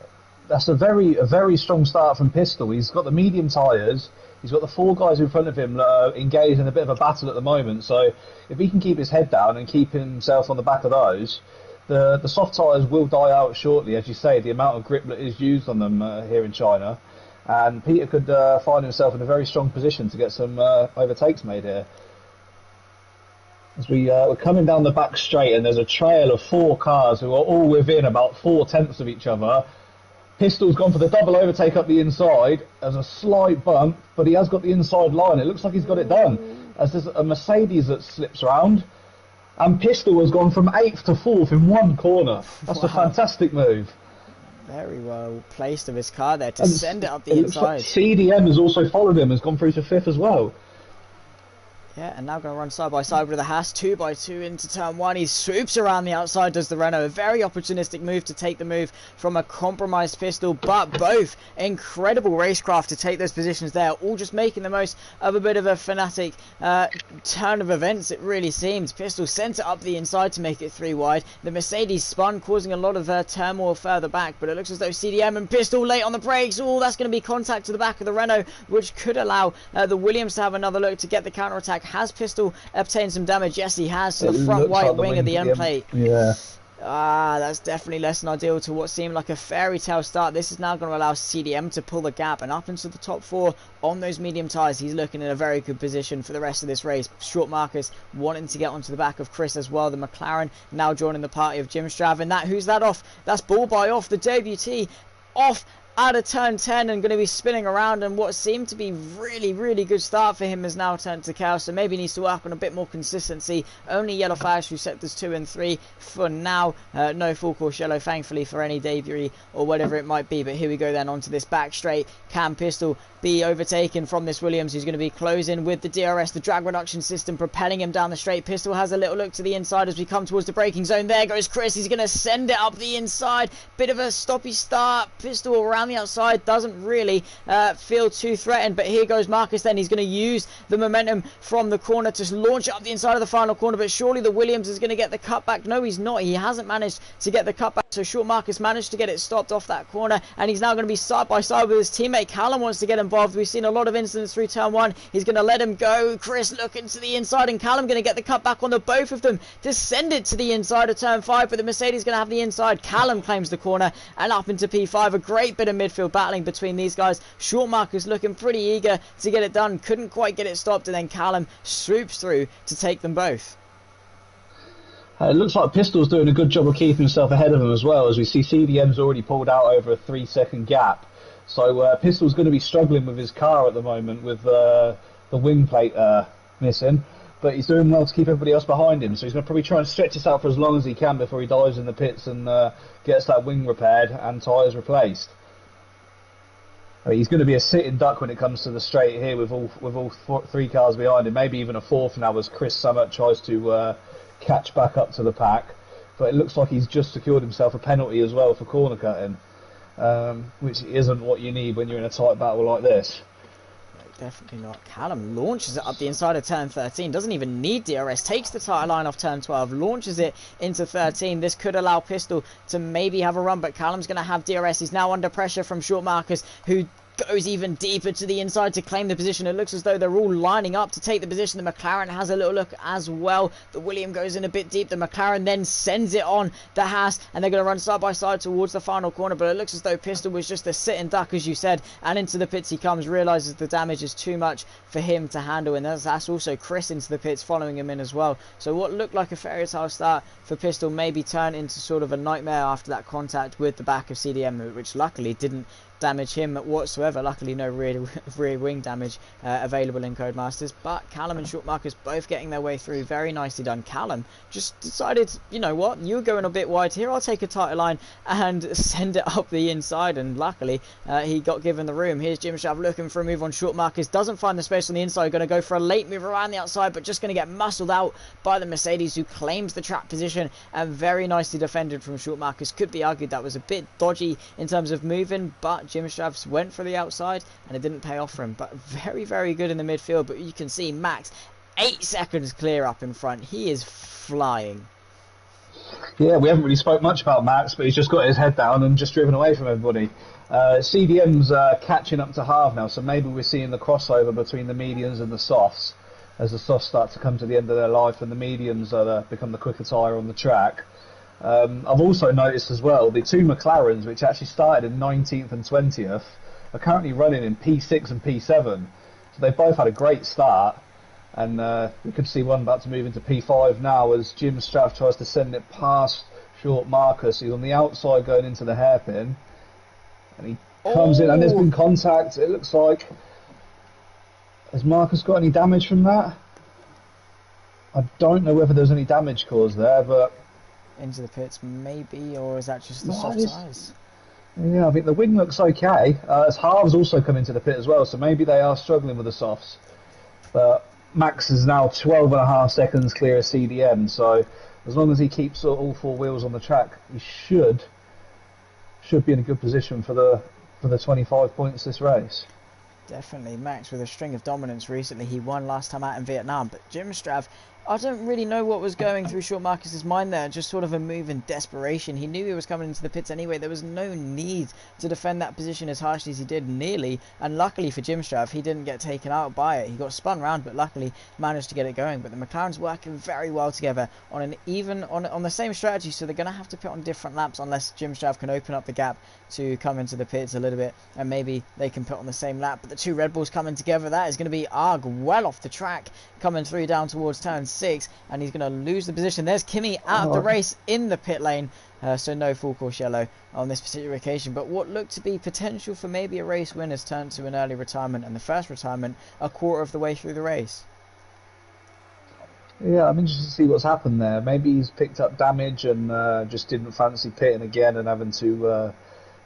that's a very strong start from Pistol. He's got the medium tyres. He's got the 4 guys in front of him that are engaged in a bit of a battle at the moment. So if he can keep his head down and keep himself on the back of those, the soft tyres will die out shortly. As you say, the amount of grip that is used on them here in China. And Peter could find himself in a very strong position to get some overtakes made here. As we're coming down the back straight, and there's a trail of 4 cars who are all within about 4/10 of each other. Pistol's gone for the double overtake up the inside as a slight bump, but he has got the inside line. It looks like he's got it done, as there's a Mercedes that slips around, and Pistol has gone from 8th to 4th in one corner. That's a fantastic move. Very well placed of his car there to send it up the inside. Like CDM has also followed him, has gone through to 5th as well. Yeah, and now going to run side by side with the Haas, 2x2 into turn 1. He swoops around the outside, does the Renault. A very opportunistic move to take the move from a compromised Pistol, but both incredible racecraft to take those positions there, all just making the most of a bit of a fanatic turn of events, it really seems. Pistol sent it up the inside to make it 3 wide. The Mercedes spun, causing a lot of turmoil further back, but it looks as though CDM and Pistol late on the brakes. Oh, that's going to be contact to the back of the Renault, which could allow the Williams to have another look to get the counter-attack. Has Pistol obtained some damage? Yes, he has, to the front right wing of the end plate. Yeah. That's definitely less than ideal to what seemed like a fairy tale start. This is now going to allow CDM to pull the gap and up into the top 4 on those medium tyres. He's looking in a very good position for the rest of this race. Short Marcus wanting to get onto the back of Chris as well. The McLaren now joining the party of Jim Strav. And who's that off? That's Ball by off, the debutee, off out of turn 10 and going to be spinning around, and what seemed to be really good start for him has now turned to chaos, so maybe needs to work on a bit more consistency. Only yellow flags through sectors 2 and 3 for now. No full course yellow thankfully for any debris or whatever it might be, but here we go then onto this back straight. Can Pistol be overtaken from this Williams, who's going to be closing with the DRS, the drag reduction system propelling him down the straight. Pistol has a little look to the inside as we come towards the braking zone. There goes Chris, he's going to send it up the inside. Bit of a stoppy start. Pistol around the outside doesn't really feel too threatened, but here goes Marcus then. He's going to use the momentum from the corner to launch up the inside of the final corner, but surely the Williams is going to get the cutback. No, he's not. He hasn't managed to get the cutback, so Short Marcus managed to get it stopped off that corner, and he's now going to be side by side with his teammate. Callum wants to get involved. We've seen a lot of incidents through turn 1. He's going to let him go. Chris looking to the inside, and Callum going to get the cutback on the both of them to send it to the inside of turn 5, but the Mercedes going to have the inside. Callum claims the corner and up into P5. A great bit of midfield battling between these guys. Short Marcus looking pretty eager to get it done, couldn't quite get it stopped, and then Callum swoops through to take them both. It looks like Pistol's doing a good job of keeping himself ahead of him as well, as we see CDM's already pulled out over a 3-second gap. So Pistol's going to be struggling with his car at the moment with the wing plate missing. But he's doing well to keep everybody else behind him, so he's going to probably try and stretch this out for as long as he can before he dives in the pits and gets that wing repaired and tyres replaced. I mean, he's going to be a sitting duck when it comes to the straight here with all 3 cars behind him, maybe even a 4th now as Chris Summit tries to catch back up to the pack. But it looks like he's just secured himself a penalty as well for corner cutting, which isn't what you need when you're in a tight battle like this. Definitely not. Callum launches it up the inside of turn 13, doesn't even need DRS, takes the tyre line off turn 12, launches it into 13. This could allow Pistol to maybe have a run, but Callum's going to have DRS. He's now under pressure from Short Marcus, who goes even deeper to the inside to claim the position. It looks as though they're all lining up to take the position. The McLaren has a little look as well. The William goes in a bit deep. The McLaren then sends it on the Haas, and they're going to run side by side towards the final corner. But it looks as though Pistol was just a sitting duck, as you said, and into the pits he comes, realises the damage is too much for him to handle, and that's also Chris into the pits following him in as well. So what looked like a fairy tale start for Pistol maybe turned into sort of a nightmare after that contact with the back of CDM, which luckily didn't damage him whatsoever. Luckily no rear wing damage available in Codemasters, but Callum and Short Marcus both getting their way through. Very nicely done. Callum just decided, you know what, you're going a bit wide here, I'll take a tighter line and send it up the inside, and luckily he got given the room. Here's Jim Shav looking for a move on Short Marcus, doesn't find the space on the inside, going to go for a late move around the outside, but just going to get muscled out by the Mercedes, who claims the track position, and very nicely defended from Short Marcus. Could be argued that was a bit dodgy in terms of moving, but Jim Stravs went for the outside and it didn't pay off for him. But very, very good in the midfield. But you can see Max 8 seconds clear up in front. He is flying. Yeah, we haven't really spoke much about Max, but he's just got his head down and just driven away from everybody. CDM's catching up to half now, so maybe we're seeing the crossover between the mediums and the softs as the softs start to come to the end of their life and the mediums become the quicker tyre on the track. I've also noticed as well the 2 McLarens, which actually started in 19th and 20th, are currently running in P6 and P7. So they've both had a great start, and we could see one about to move into P5 now as Jim Straff tries to send it past Short Marcus. He's on the outside going into the hairpin, and he comes in, and there's been contact. It looks like, has Marcus got any damage from that? I don't know whether there's any damage caused there, but into the pits maybe, or is that just the soft tyres? Yeah, I think the wing looks okay. As Harv's also come into the pit as well, so maybe they are struggling with the softs. But Max is now 12.5 seconds clear of CDM, so as long as he keeps all 4 wheels on the track, he should be in a good position for the 25 points this race. Definitely. Max with a string of dominance recently. He won last time out in Vietnam, but Jim Strav, I don't really know what was going through Short Marcus's mind there. Just sort of a move in desperation. He knew he was coming into the pits anyway. There was no need to defend that position as harshly as he did, nearly. And luckily for Jim Strav, he didn't get taken out by it. He got spun round, but luckily managed to get it going. But the McLaren's working very well together on on the same strategy, so they're going to have to pit on different laps unless Jim Strav can open up the gap to come into the pits a little bit, and maybe they can put on the same lap. But the 2 Red Bulls coming together, that is going to be Arg well off the track, coming through down towards turn 6, and he's going to lose the position. There's Kimi out of the race in the pit lane, so no full course yellow on this particular occasion. But what looked to be potential for maybe a race win has turned to an early retirement, and the first retirement a quarter of the way through the race. Yeah, I'm interested to see what's happened there. Maybe he's picked up damage and just didn't fancy pitting again and having to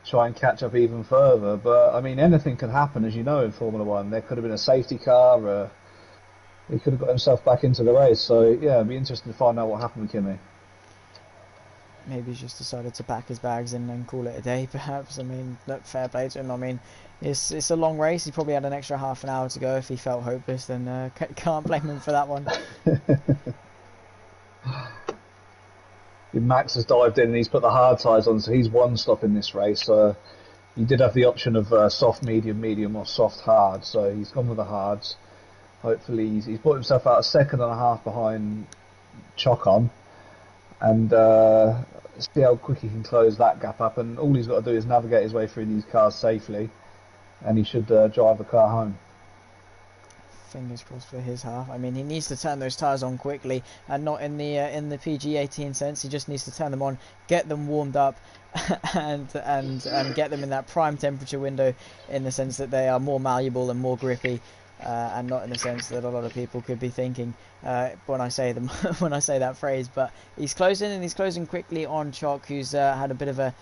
try and catch up even further. But I mean, anything can happen, as you know, in Formula 1. There could have been a safety car, he could have got himself back into the race. So yeah, it'd be interesting to find out what happened with Kimi. Maybe he's just decided to pack his bags and call it a day, perhaps. I mean, look, fair play to him. I mean, it's a long race. He probably had an extra half an hour to go. If he felt hopeless, then can't blame him for that one. Max has dived in and he's put the hard tyres on, so he's one stop in this race. He did have the option of soft, medium, or soft, hard, so he's gone with the hards. Hopefully he's brought himself out a second and a half behind Chocon, and see how quick he can close that gap up. And all he's got to do is navigate his way through these cars safely, and he should drive the car home. fingers crossed for his half. I mean, he needs to turn those tyres on quickly, and not in the PG18 sense. He just needs to turn them on, get them warmed up, and get them in that prime temperature window, in the sense that they are more malleable and more grippy, and not in the sense that a lot of people could be thinking when I say them when I say that phrase. But he's closing, and he's closing quickly on Chalk, who's had a bit of a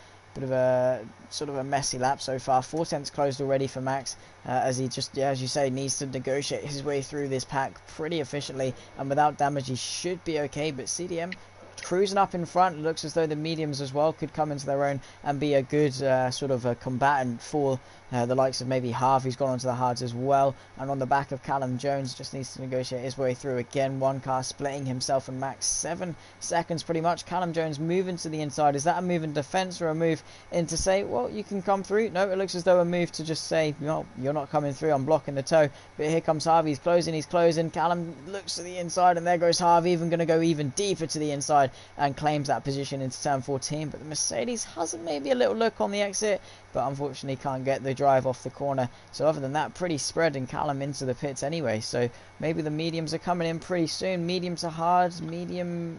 sort of a messy lap so far. 4 tenths closed already for Max, as he just, as you say, needs to negotiate his way through this pack pretty efficiently, and without damage he should be okay. But CDM cruising up in front. Looks as though the mediums as well could come into their own and be a good sort of a combatant for the likes of maybe Harv, who's gone onto the hards as well. And on the back of Callum Jones, just needs to negotiate his way through again. One car splitting himself and Max 7 seconds pretty much. Callum Jones moving to the inside. Is that a move in defence or a move in to say, well, you can come through? No, it looks as though a move to just say, no, you're not coming through, I'm blocking the toe. But here comes Harvey, he's closing. Callum looks to the inside, and there goes Harvey, even going to go even deeper to the inside and claims that position into turn 14. But the Mercedes has maybe a little look on the exit, but unfortunately can't get the drive off the corner. So other than that, pretty spread, and Callum into the pits anyway. So maybe the mediums are coming in pretty soon. Mediums are hards. Medium,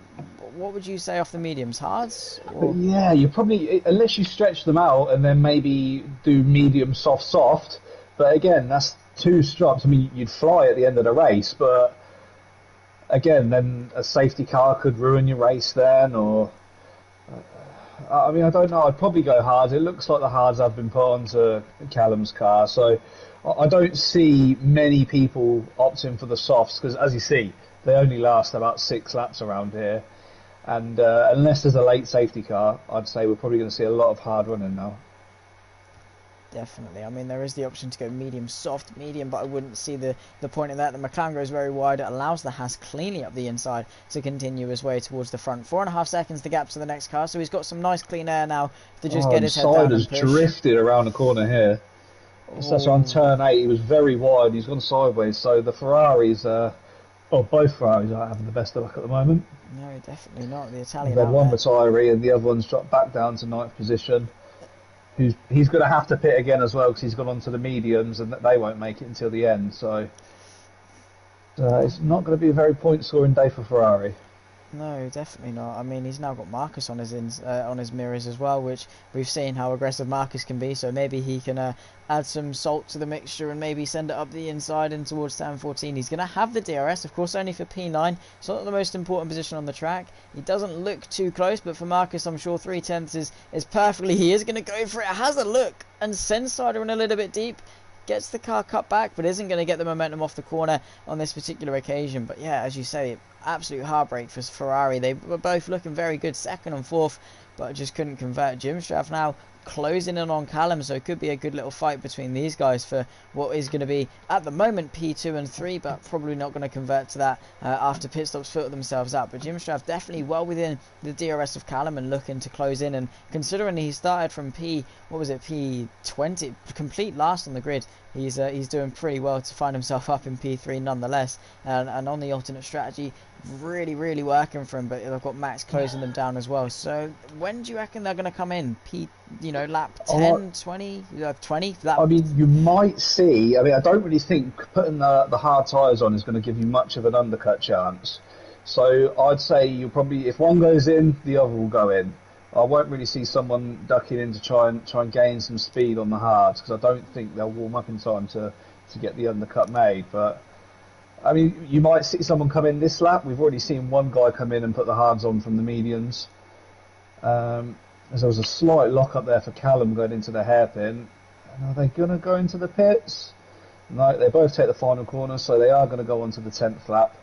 what would you say off the mediums? Hards? Or? Yeah, you probably, unless you stretch them out and then maybe do medium, soft. But again, that's 2 stops. I mean, you'd fly at the end of the race, but again, then a safety car could ruin your race then, or I mean, I don't know. I'd probably go hards. It looks like the hards have been put onto Callum's car, so I don't see many people opting for the softs, because as you see, they only last about 6 laps around here, and unless there's a late safety car, I'd say we're probably going to see a lot of hard running now. Definitely. I mean, there is the option to go medium, soft, medium, but I wouldn't see the point in that. The McLaren goes very wide. It allows the Haas cleanly up the inside to continue his way towards the front. 4.5 seconds the gap to the next car, so he's got some nice clean air now to just get his head down and push. Drifted around the corner here. So on turn 8, he was very wide. He's gone sideways. So the Ferraris, both Ferraris aren't having the best of luck at the moment. No, definitely not. The Italian. They've one retiree, and the other one's dropped back down to 9th position. He's going to have to pit again as well, because he's gone on to the mediums, and they won't make it until the end. So it's not going to be a very point-scoring day for Ferrari. No, definitely not. I mean, he's now got Marcus on his mirrors as well, which we've seen how aggressive Marcus can be. So maybe he can add some salt to the mixture and maybe send it up the inside and towards turn 14. He's going to have the DRS, of course, only for P9. It's not the most important position on the track. He doesn't look too close, but for Marcus, I'm sure 3 tenths is perfectly. He is going to go for it. Has a look and sends Sider in a little bit deep. Gets the car cut back, but isn't going to get the momentum off the corner on this particular occasion. But yeah, as you say, absolute heartbreak for Ferrari. They were both looking very good, 2nd and 4th, but just couldn't convert. Jim Straff now closing in on Callum, so it could be a good little fight between these guys for what is going to be at the moment P2 and 3, but probably not going to convert to that after pit stops filter themselves out. But Jim Straff definitely well within the DRS of Callum and looking to close in, and considering he started from P20, complete last on the grid, he's doing pretty well to find himself up in P3 nonetheless, and on the alternate strategy, really working for him. But they've got Max closing them down as well. So when do you reckon they're going to come in? Lap 10, 20, 20? I mean, you might see. I mean, I don't really think putting the hard tyres on is going to give you much of an undercut chance. So I'd say you'll probably, if one goes in, the other will go in. I won't really see someone ducking in to try and gain some speed on the hards, because I don't think they'll warm up in time to get the undercut made. But I mean, you might see someone come in this lap. We've already seen one guy come in and put the hards on from the medians. As there was a slight lock up there for Callum going into the hairpin. And are they going to go into the pits? No, they both take the final corner, so they are going to go on to the 10th lap.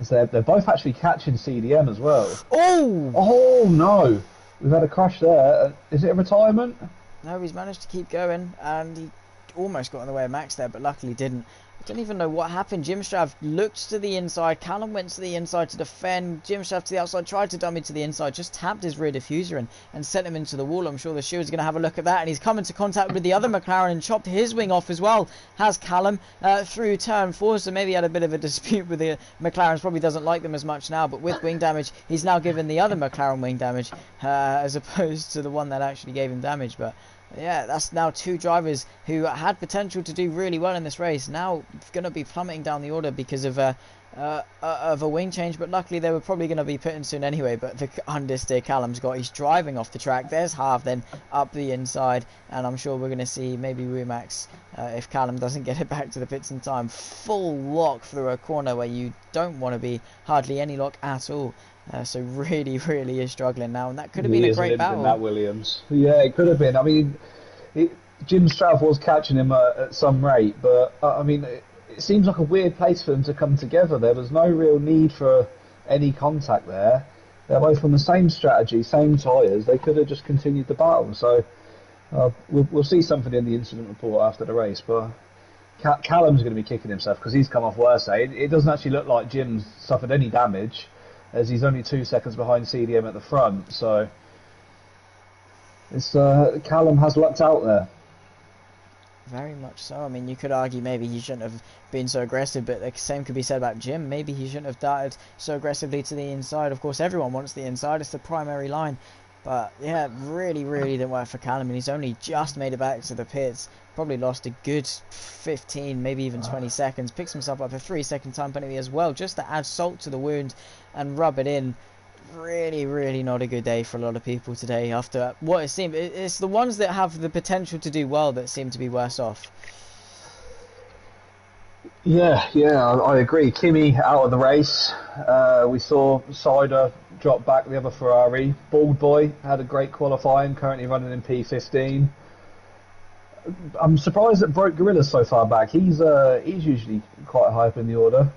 So they're both actually catching CDM as well. Oh no! We've had a crash there. Is it a retirement? No, he's managed to keep going, and he almost got in the way of Max there, but luckily didn't. I don't even know what happened. Jim Strav looked to the inside. Callum went to the inside to defend. Jim Strav to the outside, tried to dummy to the inside, just tapped his rear diffuser and sent him into the wall. I'm sure the steward's going to have a look at that. And he's come into contact with the other McLaren and chopped his wing off as well. Has Callum through turn 4. So maybe he had a bit of a dispute with the McLarens. Probably doesn't like them as much now. But with wing damage, he's now given the other McLaren wing damage as opposed to the one that actually gave him damage. But Yeah, that's now two drivers who had potential to do really well in this race. Now going to be plummeting down the order because of a wing change, but luckily they were probably going to be put in soon anyway. But the understeer Callum's got, he's driving off the track. There's Harv then up the inside, and I'm sure we're going to see maybe Rumax, if Callum doesn't get it back to the pits in time, full lock through a corner where you don't want to be, hardly any lock at all. So really is struggling now, and that could have been a great battle. That Williams, yeah, it could have been. I mean, Jim Stroud was catching him at some rate, but I mean, it seems like a weird place for them to come together. There was no real need for any contact there. They're both on the same strategy, same tyres. They could have just continued the battle. So we'll see something in the incident report after the race, but Callum's going to be kicking himself because he's come off worse. It doesn't actually look like Jim's suffered any damage, as he's only 2 seconds behind CDM at the front. So it's Callum has lucked out there. Very much so. I mean, you could argue maybe he shouldn't have been so aggressive, but the same could be said about Jim. Maybe he shouldn't have darted so aggressively to the inside. Of course, everyone wants the inside. It's the primary line. But yeah, really didn't work for Callum, and he's only just made it back to the pits. Probably lost a good 15, maybe even 20 seconds. Picks himself up a 3-second time penalty as well, just to add salt to the wound and rub it in. Really not a good day for a lot of people today after what it seemed. It's the ones that have the potential to do well that seem to be worse off. Yeah, I agree. Kimi out of the race. We saw Sider drop back the other Ferrari. Bald Boy had a great qualifying, currently running in P15. I'm surprised that Broke Gorilla's so far back. He's usually quite high up in the order.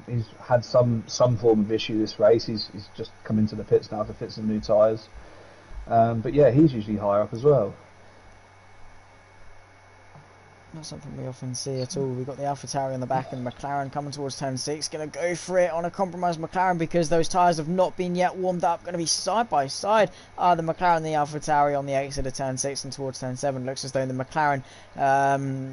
He's had some form of issue this race. He's just come into the pits now to fit some new tyres. But yeah, he's usually higher up as well. Not something we often see at all. We've got the AlphaTauri on the back and McLaren coming towards turn 6. Going to go for it on a compromised McLaren because those tyres have not been yet warmed up. Going to be side by side. The McLaren and the AlphaTauri on the exit of turn 6 and towards turn 7. Looks as though the McLaren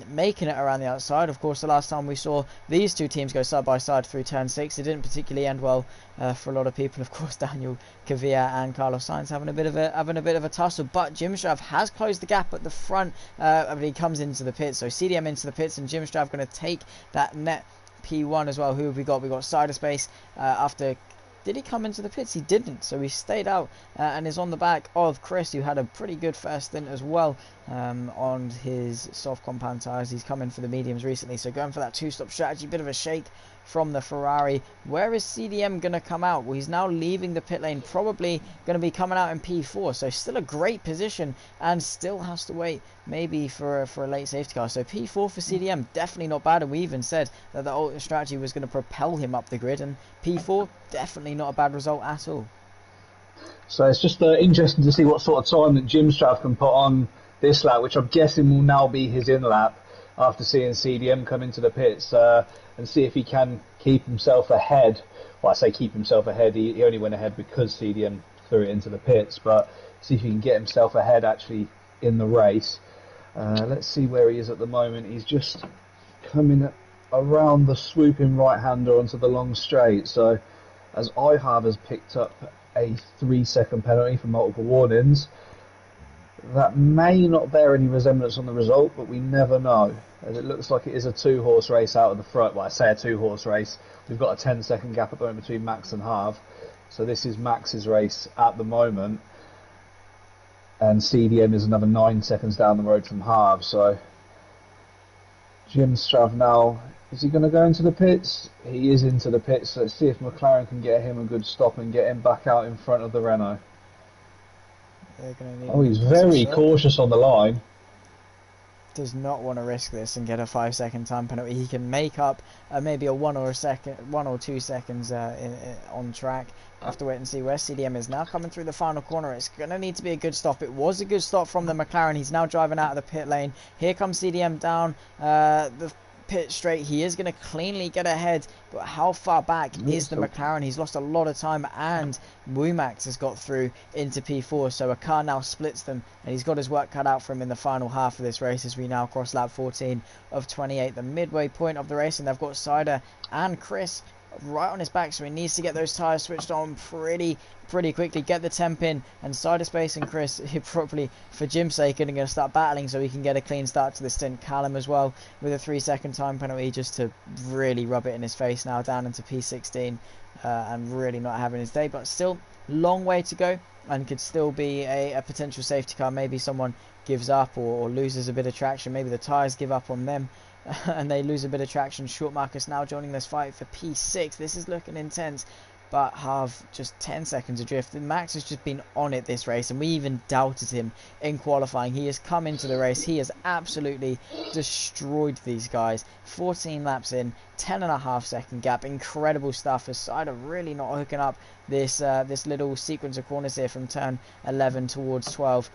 making it around the outside. Of course, the last time we saw these two teams go side by side through turn 6, it didn't particularly end well for a lot of people. Of course, Daniel Kvyat and Carlos Sainz having a bit of a tussle. But Jim Strav has closed the gap at the front. But he comes into the pits. So CDM into the pits, and Jim Strav going to take that net P1 as well. Who have we got? We got Cider Space after. Did he come into the pits? He didn't, so he stayed out and is on the back of Chris, who had a pretty good first stint as well on his soft compound tyres. He's come in for the mediums recently, so going for that two-stop strategy. Bit of a shake from the Ferrari. Where is CDM going to come out? Well, he's now leaving the pit lane, probably going to be coming out in P4, so still a great position and still has to wait maybe for a late safety car. So P4 for CDM, definitely not bad, and we even said that the ultimate strategy was going to propel him up the grid, and P4, definitely not a bad result at all. So it's just interesting to see what sort of time that Jim Strav can put on this lap, which I'm guessing will now be his in lap after seeing CDM come into the pits, and see if he can keep himself ahead. Well, I say keep himself ahead, he only went ahead because CDM threw it into the pits, but see if he can get himself ahead actually in the race. Let's see where he is at the moment. He's just coming around the swooping right-hander onto the long straight, so as IHAV has picked up a 3-second penalty for multiple warnings. That may not bear any resemblance on the result, but we never know, as it looks like it is a 2-horse race out of the front. Well, I say a 2-horse race. We've got a 10-second gap at the moment between Max and Harv, so this is Max's race at the moment, and CDM is another 9 seconds down the road from Harv. So Jim Strav now, is he going to go into the pits? He is into the pits. Let's see if McLaren can get him a good stop and get him back out in front of the Renault. Oh, he's very cautious on the line. Does not want to risk this and get a 5-second time penalty. He can make up maybe a 1 or 2 seconds on track. Have to wait and see where CDM is now coming through the final corner. It's going to need to be a good stop. It was a good stop from the McLaren. He's now driving out of the pit lane. Here comes CDM down the pit straight. He is going to cleanly get ahead, but how far back is the McLaren? He's lost a lot of time, and Wumax has got through into P4, so a car now splits them, and he's got his work cut out for him in the final half of this race as we now cross lap 14 of 28, the midway point of the race, and they've got Cider and Chris right on his back, so he needs to get those tyres switched on pretty quickly, get the temp in, and Cyberspace and Chris, he probably, for Jim's sake, are going to start battling so he can get a clean start to the stint. Callum as well, with a 3-second time penalty, just to really rub it in his face now, down into P16, and really not having his day, but still, long way to go, and could still be a potential safety car. Maybe someone gives up or loses a bit of traction, maybe the tyres give up on them, and they lose a bit of traction. Short Marcus now joining this fight for P6. This is looking intense, but Harv just 10 seconds adrift. And Max has just been on it this race, and we even doubted him in qualifying. He has come into the race, he has absolutely destroyed these guys. 14 laps in, 10.5 second gap, incredible stuff. As Cider really not hooking up this little sequence of corners here from turn 11 towards 12.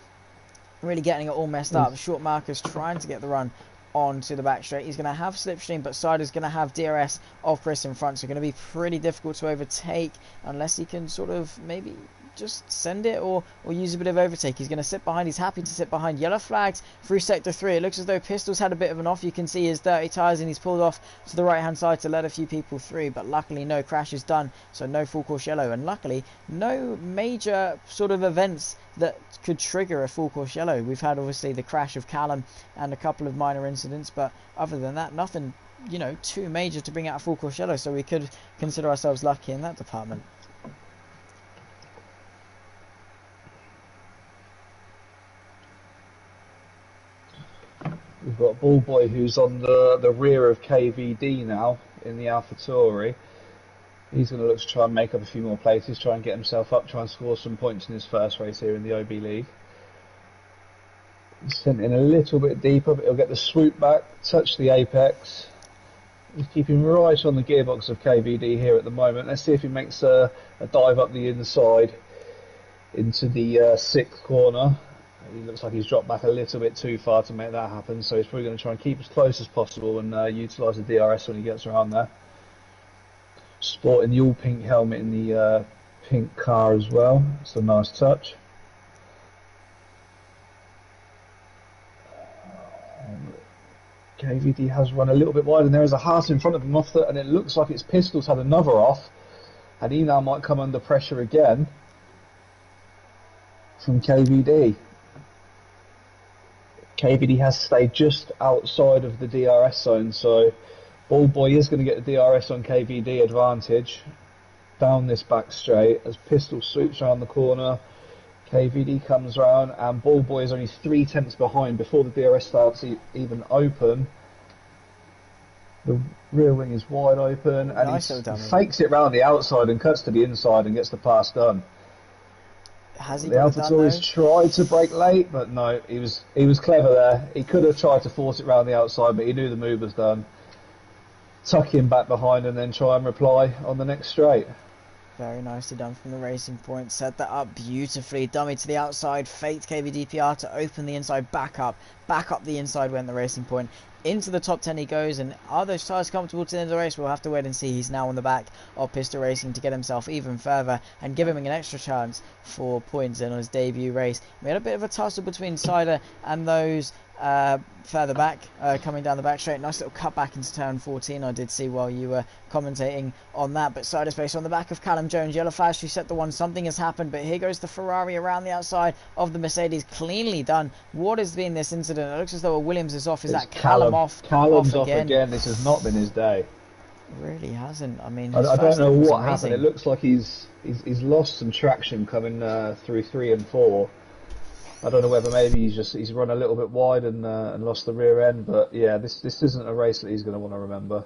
Really getting it all messed up. Short Marcus trying to get the run onto the back straight. He's going to have slipstream, but Cider's going to have DRS of Chris in front, so going to be pretty difficult to overtake unless he can sort of maybe just send it or use a bit of overtake. He's going to sit behind. He's happy to sit behind. Yellow flags through sector 3. It looks as though Pistol's had a bit of an off. You can see his dirty tyres, and he's pulled off to the right hand side to let a few people through, but luckily no crash is done, so no full course yellow, and luckily no major sort of events that could trigger a full course yellow. We've had obviously the crash of Callum and a couple of minor incidents, but other than that, nothing, you know, too major to bring out a full course yellow, so we could consider ourselves lucky in that department. We've got Ballboy, who's on the rear of KVD now in the AlphaTauri. He's going to look to try and make up a few more places, try and get himself up, try and score some points in his first race here in the OB League. He's sent in a little bit deeper, but he'll get the swoop back, touch the apex. He's keeping right on the gearbox of KVD here at the moment. Let's see if he makes a dive up the inside into the sixth corner. He looks like he's dropped back a little bit too far to make that happen, so he's probably going to try and keep as close as possible and utilise the DRS when he gets around there. Sporting the all-pink helmet in the pink car as well. It's a nice touch. KVD has run a little bit wide, and there is a Haas in front of him off that, and it looks like its Pistol's had another off, and he now might come under pressure again from KVD. KVD has stayed just outside of the DRS zone, so Ballboy is going to get the DRS on KVD advantage down this back straight as Pistol swoops around the corner. KVD comes round, and Ballboy is only 3 tenths behind before the DRS starts even open. The rear wing is wide open, and he fakes it round the outside and cuts to the inside and gets the pass done. Has he the AlphaTauri's tried to brake late, but no, he was clever there. He could have tried to force it round the outside, but he knew the move was done. Tuck him back behind and then try and reply on the next straight. Very nicely done from the racing point. Set that up beautifully. Dummy to the outside. Faked KVDPR to open the inside. Back up the inside went the racing point. Into the top 10 he goes, and are those tyres comfortable to the end of the race? We'll have to wait and see. He's now on the back of Pistol Racing to get himself even further and give him an extra chance for points in on his debut race. We had a bit of a tussle between Cider and those further back, coming down the back straight. Nice little cut back into turn 14 I did see while you were commentating on that, but Cyberspace on the back of Callum Jones. Yellow flash, who set the one. Something has happened, but here goes the Ferrari around the outside of the Mercedes. Cleanly done. What has been this incident? It looks as though a Williams is off. Is that Callum off? Callum's off again. This has not been his day. It really hasn't. I mean, I don't know what happened. It looks like he's lost some traction coming through 3 and 4. I don't know whether maybe he's run a little bit wide and lost the rear end, but yeah, this isn't a race that he's going to want to remember.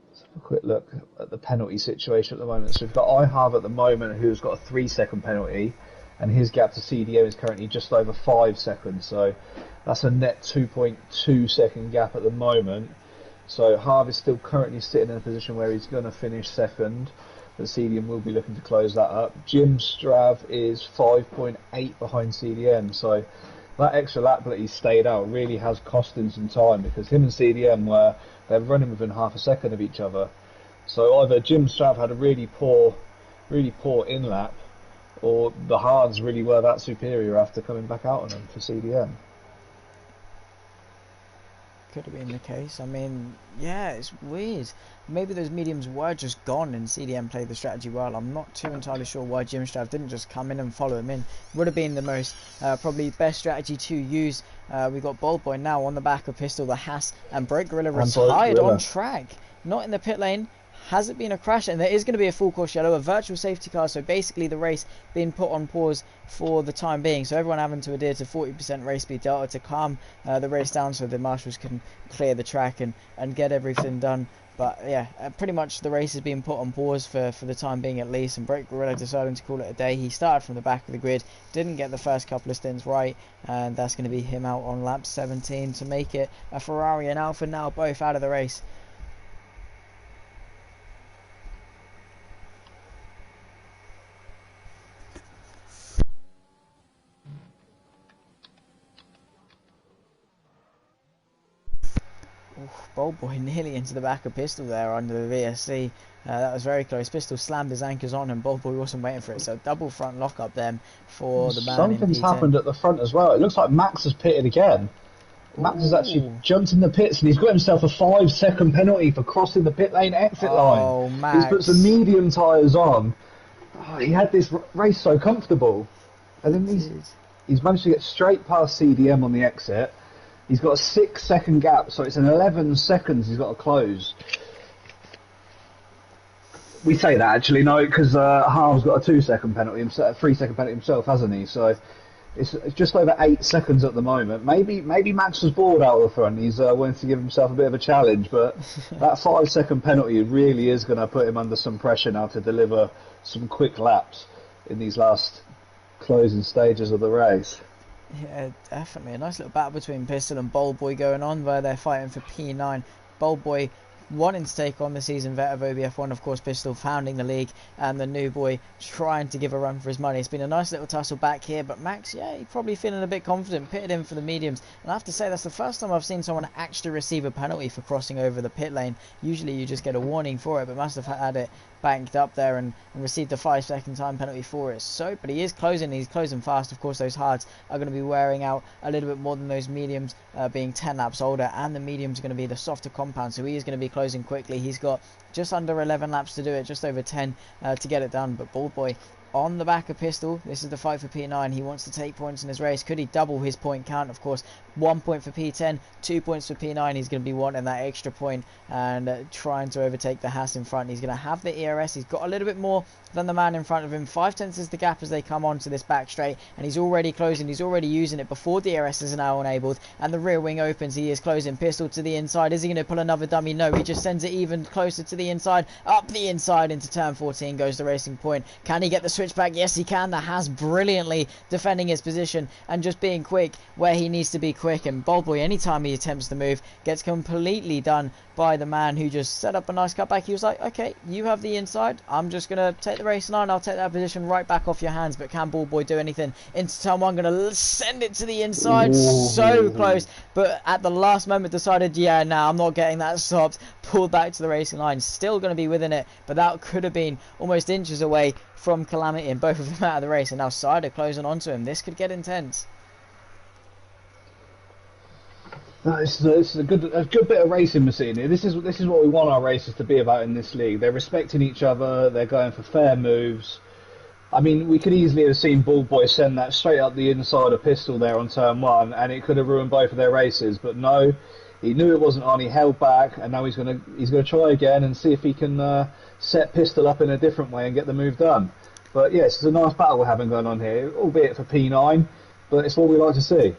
Let's have a quick look at the penalty situation at the moment. So we've got iHarv at the moment, who's got a 3-second penalty, and his gap to CDM is currently just over 5 seconds. So that's a net 2.2 second gap at the moment. So Harv is still currently sitting in a position where he's going to finish second. But CDM will be looking to close that up. Jim Strav is 5.8 behind CDM, so that extra lap that he stayed out really has cost him some time, because him and CDM they're running within half a second of each other. So either Jim Strav had a really poor in lap, or the hards really were that superior after coming back out on him for CDM. could have been the case. I mean, yeah, it's weird. Maybe those mediums were just gone and CDM played the strategy well. I'm not too entirely sure why Jimstrav didn't just come in and follow him in. Would have been the most, probably best strategy to use. We got Bold Boy now on the back of Pistol, the Haas, and Broke Gorilla retired on track. Not in the pit lane. Has it been a crash? And there is going to be a full course yellow, a virtual safety car, so basically the race being put on pause for the time being. So everyone having to adhere to 40% race speed delta to calm the race down so the marshals can clear the track and get everything done. But yeah, pretty much the race is being put on pause for the time being at least, and Break Gorilla deciding to call it a day. He started from the back of the grid, didn't get the first couple of stints right, and that's going to be him out on lap 17 to make it a Ferrari and Alfa now both out of the race. Bold Boy nearly into the back of Pistol there under the VSC. That was very close. Pistol slammed his anchors on and Bold Boy wasn't waiting for it. So double front lock up then for the man in P10. Something's happened at the front as well. It looks like Max has pitted again. Max has actually jumped in the pits and he's got himself a 5-second penalty for crossing the pit lane exit line. Max. He's put some medium tyres on. Oh, he had this race so comfortable. And then he's managed to get straight past CDM on the exit. He's got a 6-second gap, so it's an 11 seconds he's got to close. We say that actually, no, because Harv's got a 2-second penalty, a 3-second penalty himself, hasn't he? So it's just over 8 seconds at the moment. Maybe Max was bored out of the front. He's wanting to give himself a bit of a challenge, but that 5-second penalty really is going to put him under some pressure now to deliver some quick laps in these last closing stages of the race. Yeah, definitely. A nice little battle between Pistol and Bold Boy going on where they're fighting for P9. Bold Boy wanting to take on the seasoned vet of OBF1, of course, Pistol founding the league, and the new boy trying to give a run for his money. It's been a nice little tussle back here, but Max, yeah, he's probably feeling a bit confident, pitted in for the mediums. And I have to say, that's the first time I've seen someone actually receive a penalty for crossing over the pit lane. Usually you just get a warning for it, but must have had it banked up there and received a 5-second time penalty for it. So, but he's closing fast. Of course, those hards are going to be wearing out a little bit more than those mediums, being 10 laps older, and the mediums are going to be the softer compound, so he is going to be closing quickly. He's got just under 11 laps to do it, just over 10 to get it done. But Bold Boy on the back of Pistol. This is the fight for P9. He wants to take points in his race. Could he double his point count? Of course, 1 point for P10, 2 points for P9. He's going to be wanting that extra point and trying to overtake the Haas in front. He's going to have the ERS. He's got a little bit more than the man in front of him. 5/10 is the gap as they come onto this back straight, and he's already closing. He's already using it before DRS is now enabled, and the rear wing opens. He is closing. Pistol to the inside. Is he going to pull another dummy? No, he just sends it even closer to the inside. Up the inside into turn 14 goes the Racing Point. Can he get the switchback? Yes, he can. The Haas brilliantly defending his position and just being quick where he needs to be quick. And Bold Boy, anytime he attempts the move, gets completely done by the man who just set up a nice cutback. He was like, okay, you have the inside. I'm just going to take the race line. I'll take that position right back off your hands. But can Bold Boy do anything? Into turn 1, going to send it to the inside. Ooh. So close. But at the last moment decided, yeah, nah, I'm not getting that stopped. Pulled back to the racing line. Still going to be within it. But that could have been almost inches away from calamity, and both of them out of the race. And now Cider closing onto him. This could get intense. No, this is a good bit of racing we're seeing here. This is what we want our races to be about in this league. They're respecting each other. They're going for fair moves. I mean, we could easily have seen Bald Boy send that straight up the inside of Pistol there on turn 1, and it could have ruined both of their races. But no, he knew it wasn't on. He held back, and now he's gonna try again and see if he can set Pistol up in a different way and get the move done. But yes, it's a nice battle we're having going on here, albeit for P9, but it's what we like to see.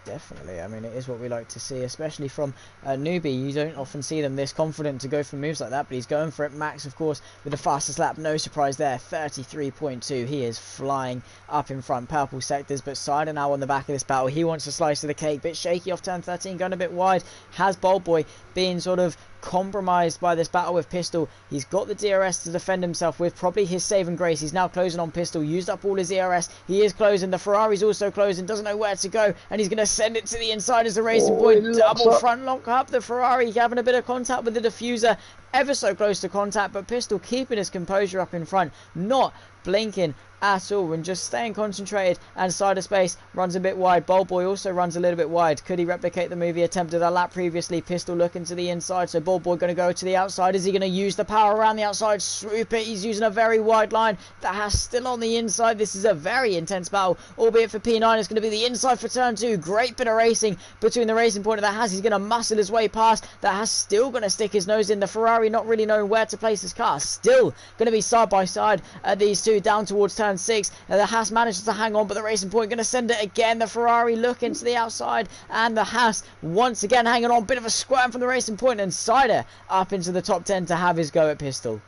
Definitely, I mean, it is what we like to see, especially from a newbie. You don't often see them this confident to go for moves like that, but he's going for it. Max, of course, with the fastest lap, no surprise there, 33.2. He is flying up in front, purple sectors, but Cider now on the back of this battle. He wants a slice of the cake, bit shaky off turn 13, going a bit wide. Has Bold Boy been sort of compromised by this battle with Pistol? He's got the DRS to defend himself with, probably his saving grace. He's now closing on Pistol, used up all his ERS. He is closing, the Ferrari's also closing, doesn't know where to go, and he's going to send it to the inside as a Racing Point. Double front lock up, the Ferrari having a bit of contact with the diffuser, ever so close to contact, but Pistol keeping his composure up in front, not blinking at all, and just staying concentrated. And side of space runs a bit wide. Bold Boy also runs a little bit wide. Could he replicate the move he attempted a lap previously? Pistol looking to the inside, so Bold Boy going to go to the outside. Is he going to use the power around the outside? Swoop it. He's using a very wide line. The Haas still on the inside. This is a very intense battle, albeit for P9 it's going to be the inside for turn 2. Great bit of racing between the Racing Point and the Haas. He's going to muscle his way past. The Haas still going to stick his nose in. The Ferrari not really knowing where to place his car. Still going to be side by side at these two down towards turn 6. The Haas manages to hang on, but the Racing Point going to send it again. The Ferrari looking to the outside, and the Haas once again hanging on. Bit of a squirm from the Racing Point, and Cider up into the top 10 to have his go at Pistol.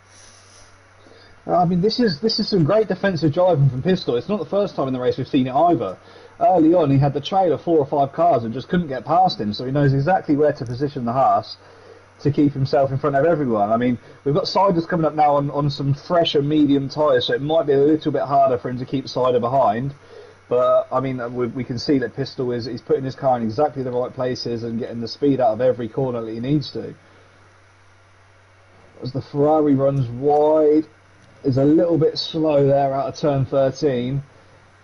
I mean, this is some great defensive driving from Pistol. It's not the first time in the race we've seen it either. Early on, he had the trail of 4 or 5 cars and just couldn't get past him, so he knows exactly where to position the Haas to keep himself in front of everyone. I mean, we've got Siders coming up now on some fresher medium tyres, so it might be a little bit harder for him to keep Cider behind. But, I mean, we can see that Pistol is putting his car in exactly the right places and getting the speed out of every corner that he needs to. As the Ferrari runs wide, is a little bit slow there out of turn 13,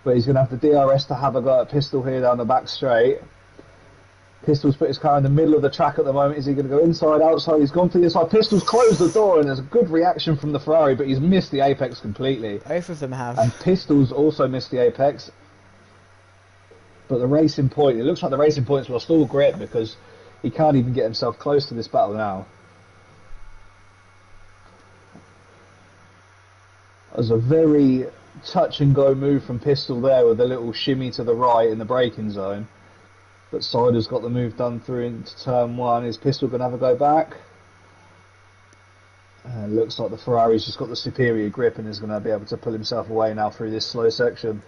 but he's going to have the DRS to have a go at Pistol here down the back straight. Pistol's put his car in the middle of the track at the moment. Is he going to go inside, outside? He's gone to the inside. Pistol's closed the door, and there's a good reaction from the Ferrari, but he's missed the apex completely. Both of them have. And Pistol's also missed the apex. But the Racing Point, it looks like the Racing Point's lost all grip because he can't even get himself close to this battle now. There's a very touch and go move from Pistol there with a little shimmy to the right in the braking zone. But Cider's got the move done through into turn 1. Is Pistol going to have a go back? It looks like the Ferrari's just got the superior grip and is going to be able to pull himself away now through this slow section.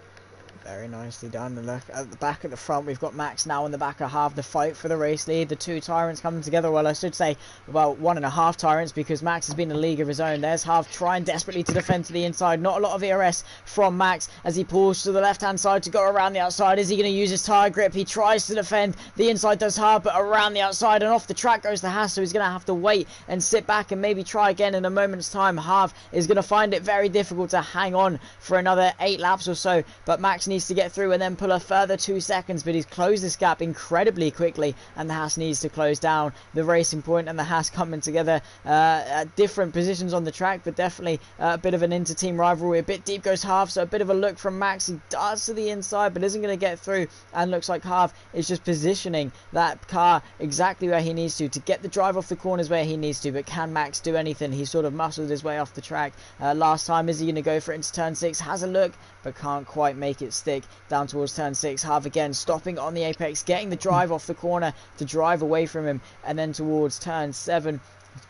Very nicely done. And look at the back, at the front, we've got Max now in the back of half the fight for the race lead. The two tyrants coming together. Well, I should say about 1.5 tyrants, because Max has been in a league of his own. There's Half trying desperately to defend to the inside. Not a lot of ERS from Max as he pulls to the left-hand side to go around the outside. Is he going to use his tyre grip? He tries to defend. The inside does hard, but around the outside and off the track goes the Haas, so he's going to have to wait and sit back and maybe try again in a moment's time. Half is going to find it very difficult to hang on for another 8 laps or so, but Max needs to get through and then pull a further 2 seconds, but he's closed this gap incredibly quickly, and the Haas needs to close down. The Racing Point and the Haas coming together at different positions on the track, but definitely a bit of an inter-team rivalry. A bit deep goes Half, so a bit of a look from Max. He darts to the inside but isn't going to get through, and looks like Half is just positioning that car exactly where he needs to get the drive off the corners where he needs to. But can Max do anything? He sort of muscled his way off the track last time. Is he going to go for it into turn 6? Has a look but can't quite make it stick down towards turn 6. Half again stopping on the apex, getting the drive off the corner to drive away from him, and then towards turn 7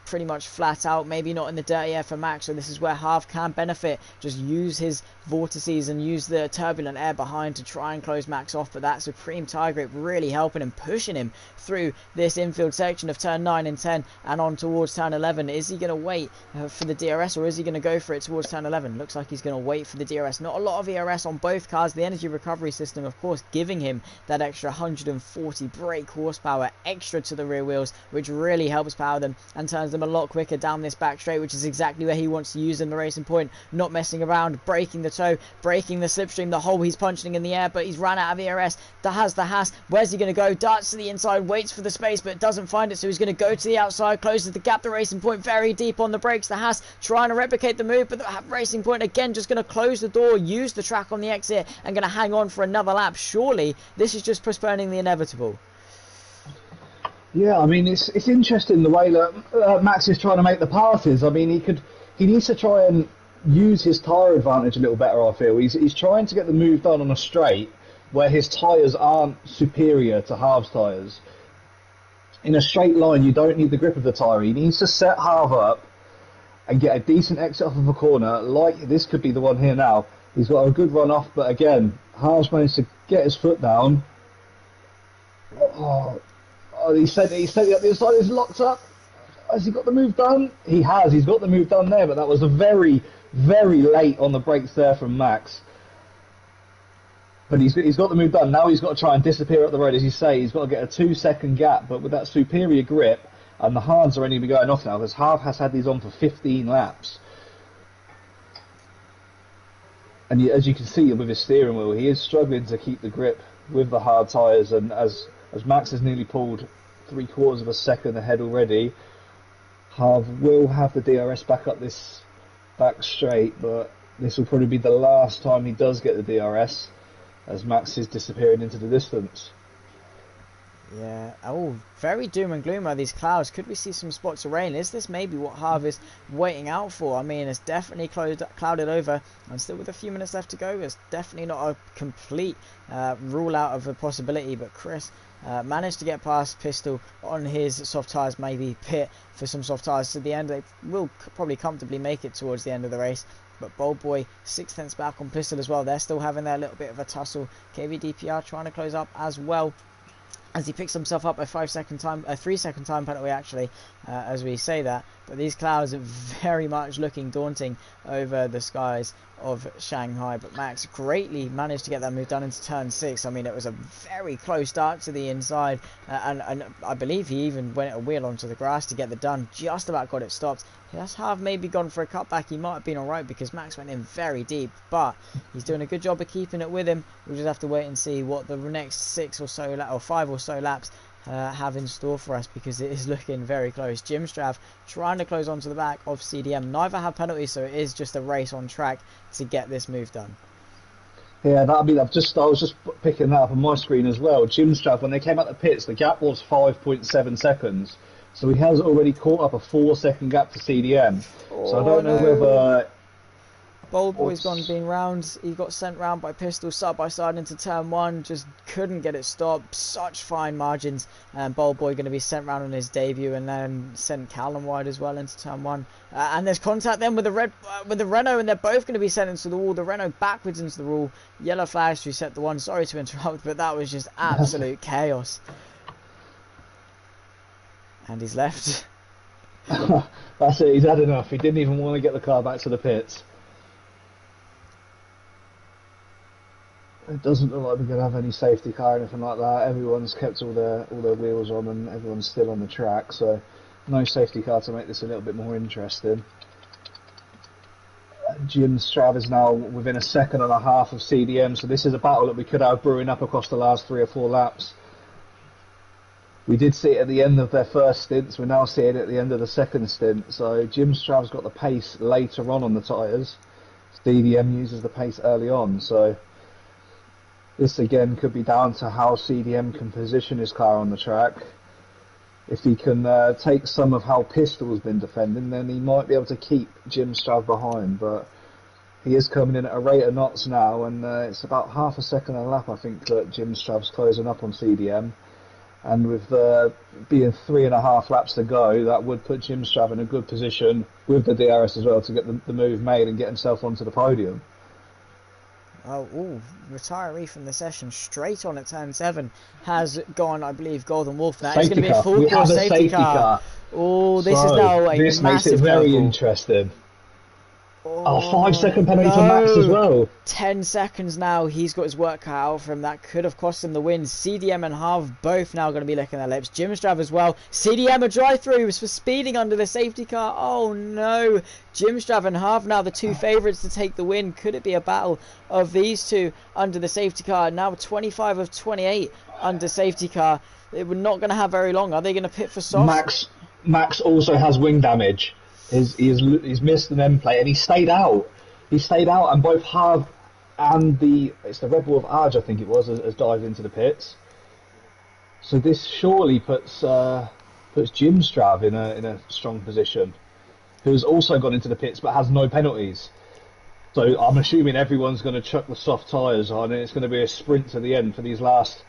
pretty much flat out, maybe not in the dirty air for Max, so this is where Half can benefit. Just use his vortices and use the turbulent air behind to try and close Max off, but that supreme tire grip really helping him, pushing him through this infield section of turn 9 and 10 and on towards turn 11. Is he going to wait for the DRS, or is he going to go for it towards turn 11? Looks like he's going to wait for the DRS. Not a lot of ERS on both cars. The energy recovery system, of course, giving him that extra 140 brake horsepower extra to the rear wheels, which really helps power them and turns them a lot quicker down this back straight, which is exactly where he wants to use them. The Racing Point not messing around, breaking the toe, breaking the slipstream, the hole he's punching in the air, but he's run out of ERS. The Haas, where's he going to go? Darts to the inside, waits for the space but doesn't find it, so he's going to go to the outside, closes the gap. The Racing Point very deep on the brakes. The Haas trying to replicate the move, but the Racing Point again just going to close the door, use the track on the exit, and going to hang on for another lap. Surely this is just postponing the inevitable. Yeah, I mean, it's interesting the way that Max is trying to make the passes. I mean, he needs to try and use his tyre advantage a little better, I feel. He's trying to get the move done on a straight where his tyres aren't superior to Half's tyres. In a straight line, you don't need the grip of the tyre. He needs to set Half up and get a decent exit off of a corner, like this could be the one here now. He's got a good run off, but again, Half's managed to get his foot down. He said he up the inside, he's locked up. Has he got the move done? He has, he's got the move done there, but that was a very, very late on the brakes there from Max. But he's got the move done. Now he's got to try and disappear up the road, as you say. He's got to get a 2-second gap, but with that superior grip, and the hards are only going off now, because Half has had these on for 15 laps. And as you can see with his steering wheel, he is struggling to keep the grip with the hard tyres, and as Max has nearly pulled 3/4 of a second ahead already, Harv will have the DRS back up this back straight, but this will probably be the last time he does get the DRS, as Max is disappearing into the distance. Yeah, oh, very doom and gloom are these clouds. Could we see some spots of rain? Is this maybe what Harv is waiting out for? I mean, it's definitely clouded over, and still with a few minutes left to go, it's definitely not a complete rule out of a possibility, but Chris managed to get past Pistol on his soft tyres, maybe pit for some soft tyres to the end. They will probably comfortably make it towards the end of the race. But Bold Boy 6/10 back on Pistol as well. They're still having their little bit of a tussle. KVDPR trying to close up as well, as he picks himself up a 3-second time penalty actually, as we say that. But these clouds are very much looking daunting over the skies of Shanghai. But Max greatly managed to get that move done into turn 6. I mean, it was a very close start to the inside, and I believe he even went a wheel onto the grass to get the done. Just about got it stopped. That's half maybe gone for a cutback. He might have been alright because Max went in very deep, but he's doing a good job of keeping it with him. We'll just have to wait and see what the next 6 or so or 5 or so laps have in store for us, because it is looking very close. Jim Strav trying to close onto the back of CDM. Neither have penalties, so it is just a race on track to get this move done. Yeah, I was just picking that up on my screen as well. Jim Strav, when they came out the pits, the gap was 5.7 seconds. So he has already caught up a 4-second gap to CDM. So I don't know whether... Bold Boy's been round. He got sent round by Pistol side by side into turn 1. Just couldn't get it stopped. Such fine margins. And Bold Boy going to be sent round on his debut, and then sent Callum wide as well into turn 1. And there's contact then with the Renault, and they're both going to be sent into the wall. The Renault backwards into the wall. Yellow flags to reset the one. Sorry to interrupt, but that was just absolute chaos. And he's left. That's it, he's had enough. He didn't even want to get the car back to the pits. It doesn't look like we're going to have any safety car or anything like that. Everyone's kept all their wheels on, and everyone's still on the track, so no safety car to make this a little bit more interesting. Jim Strav is now within 1.5 seconds of CDM, so this is a battle that we could have brewing up across the last 3 or 4 laps. We did see it at the end of their first stints, we're now seeing it at the end of the second stint, so Jim Strav's got the pace later on the tyres. CDM uses the pace early on, so this again could be down to how CDM can position his car on the track. If he can take some of how Pistol's been defending, then he might be able to keep Jim Strav behind, but he is coming in at a rate of knots now, and it's about 0.5 seconds a lap I think that Jim Strav's closing up on CDM. And with being 3.5 laps to go, that would put Jim Strav in a good position with the DRS as well to get the move made and get himself onto the podium. Retiree from the session straight on at turn 7 has gone, I believe, Golden Wolf. Now Safety it's going to be a car. full course safety car. Oh, this is now a this massive makes it very curveball. interesting. 5-second penalty for Max as well. 10 seconds now. He's got his work cut out for him. That could have cost him the win. CDM and Harv both now going to be licking their lips. Jim Strav as well. CDM a drive-through for speeding under the safety car. Oh no. Jim Strav and Harv now the 2 favourites to take the win. Could it be a battle of these two under the safety car? Now 25 of 28 under safety car. We're not going to have very long. Are they going to pit for soft? Max also has wing damage. He's missed an end plate, and he stayed out. And both Harv and it's the Red Bull of Arj, I think it was, has dived into the pits. So this surely puts Jim Strav in a strong position, who's also gone into the pits but has no penalties. So I'm assuming everyone's going to chuck the soft tyres on, and it's going to be a sprint to the end for these last.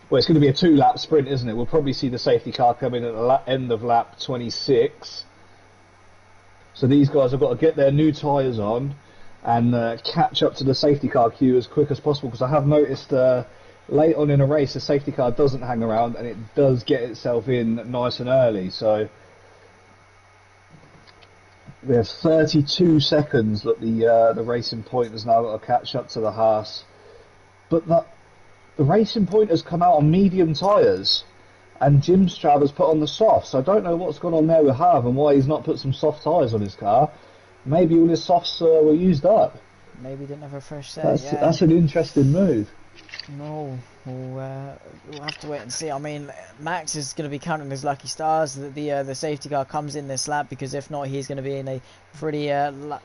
Well, it's going to be a 2-lap sprint, isn't it? We'll probably see the safety car come in at the end of lap 26. So these guys have got to get their new tyres on and catch up to the safety car queue as quick as possible, because I have noticed late on in a race the safety car doesn't hang around and it does get itself in nice and early. So we have 32 seconds that the Racing Point has now got to catch up to the Haas. But the Racing Point has come out on medium tyres, and Jim Strav has put on the softs. So I don't know what's gone on there with Harv and why he's not put some soft tyres on his car. Maybe all his softs were used up. Maybe didn't have a fresh set. That's an interesting move. No, we'll have to wait and see. I mean, Max is going to be counting his lucky stars that the safety car comes in this lap, because if not, he's going to be in a pretty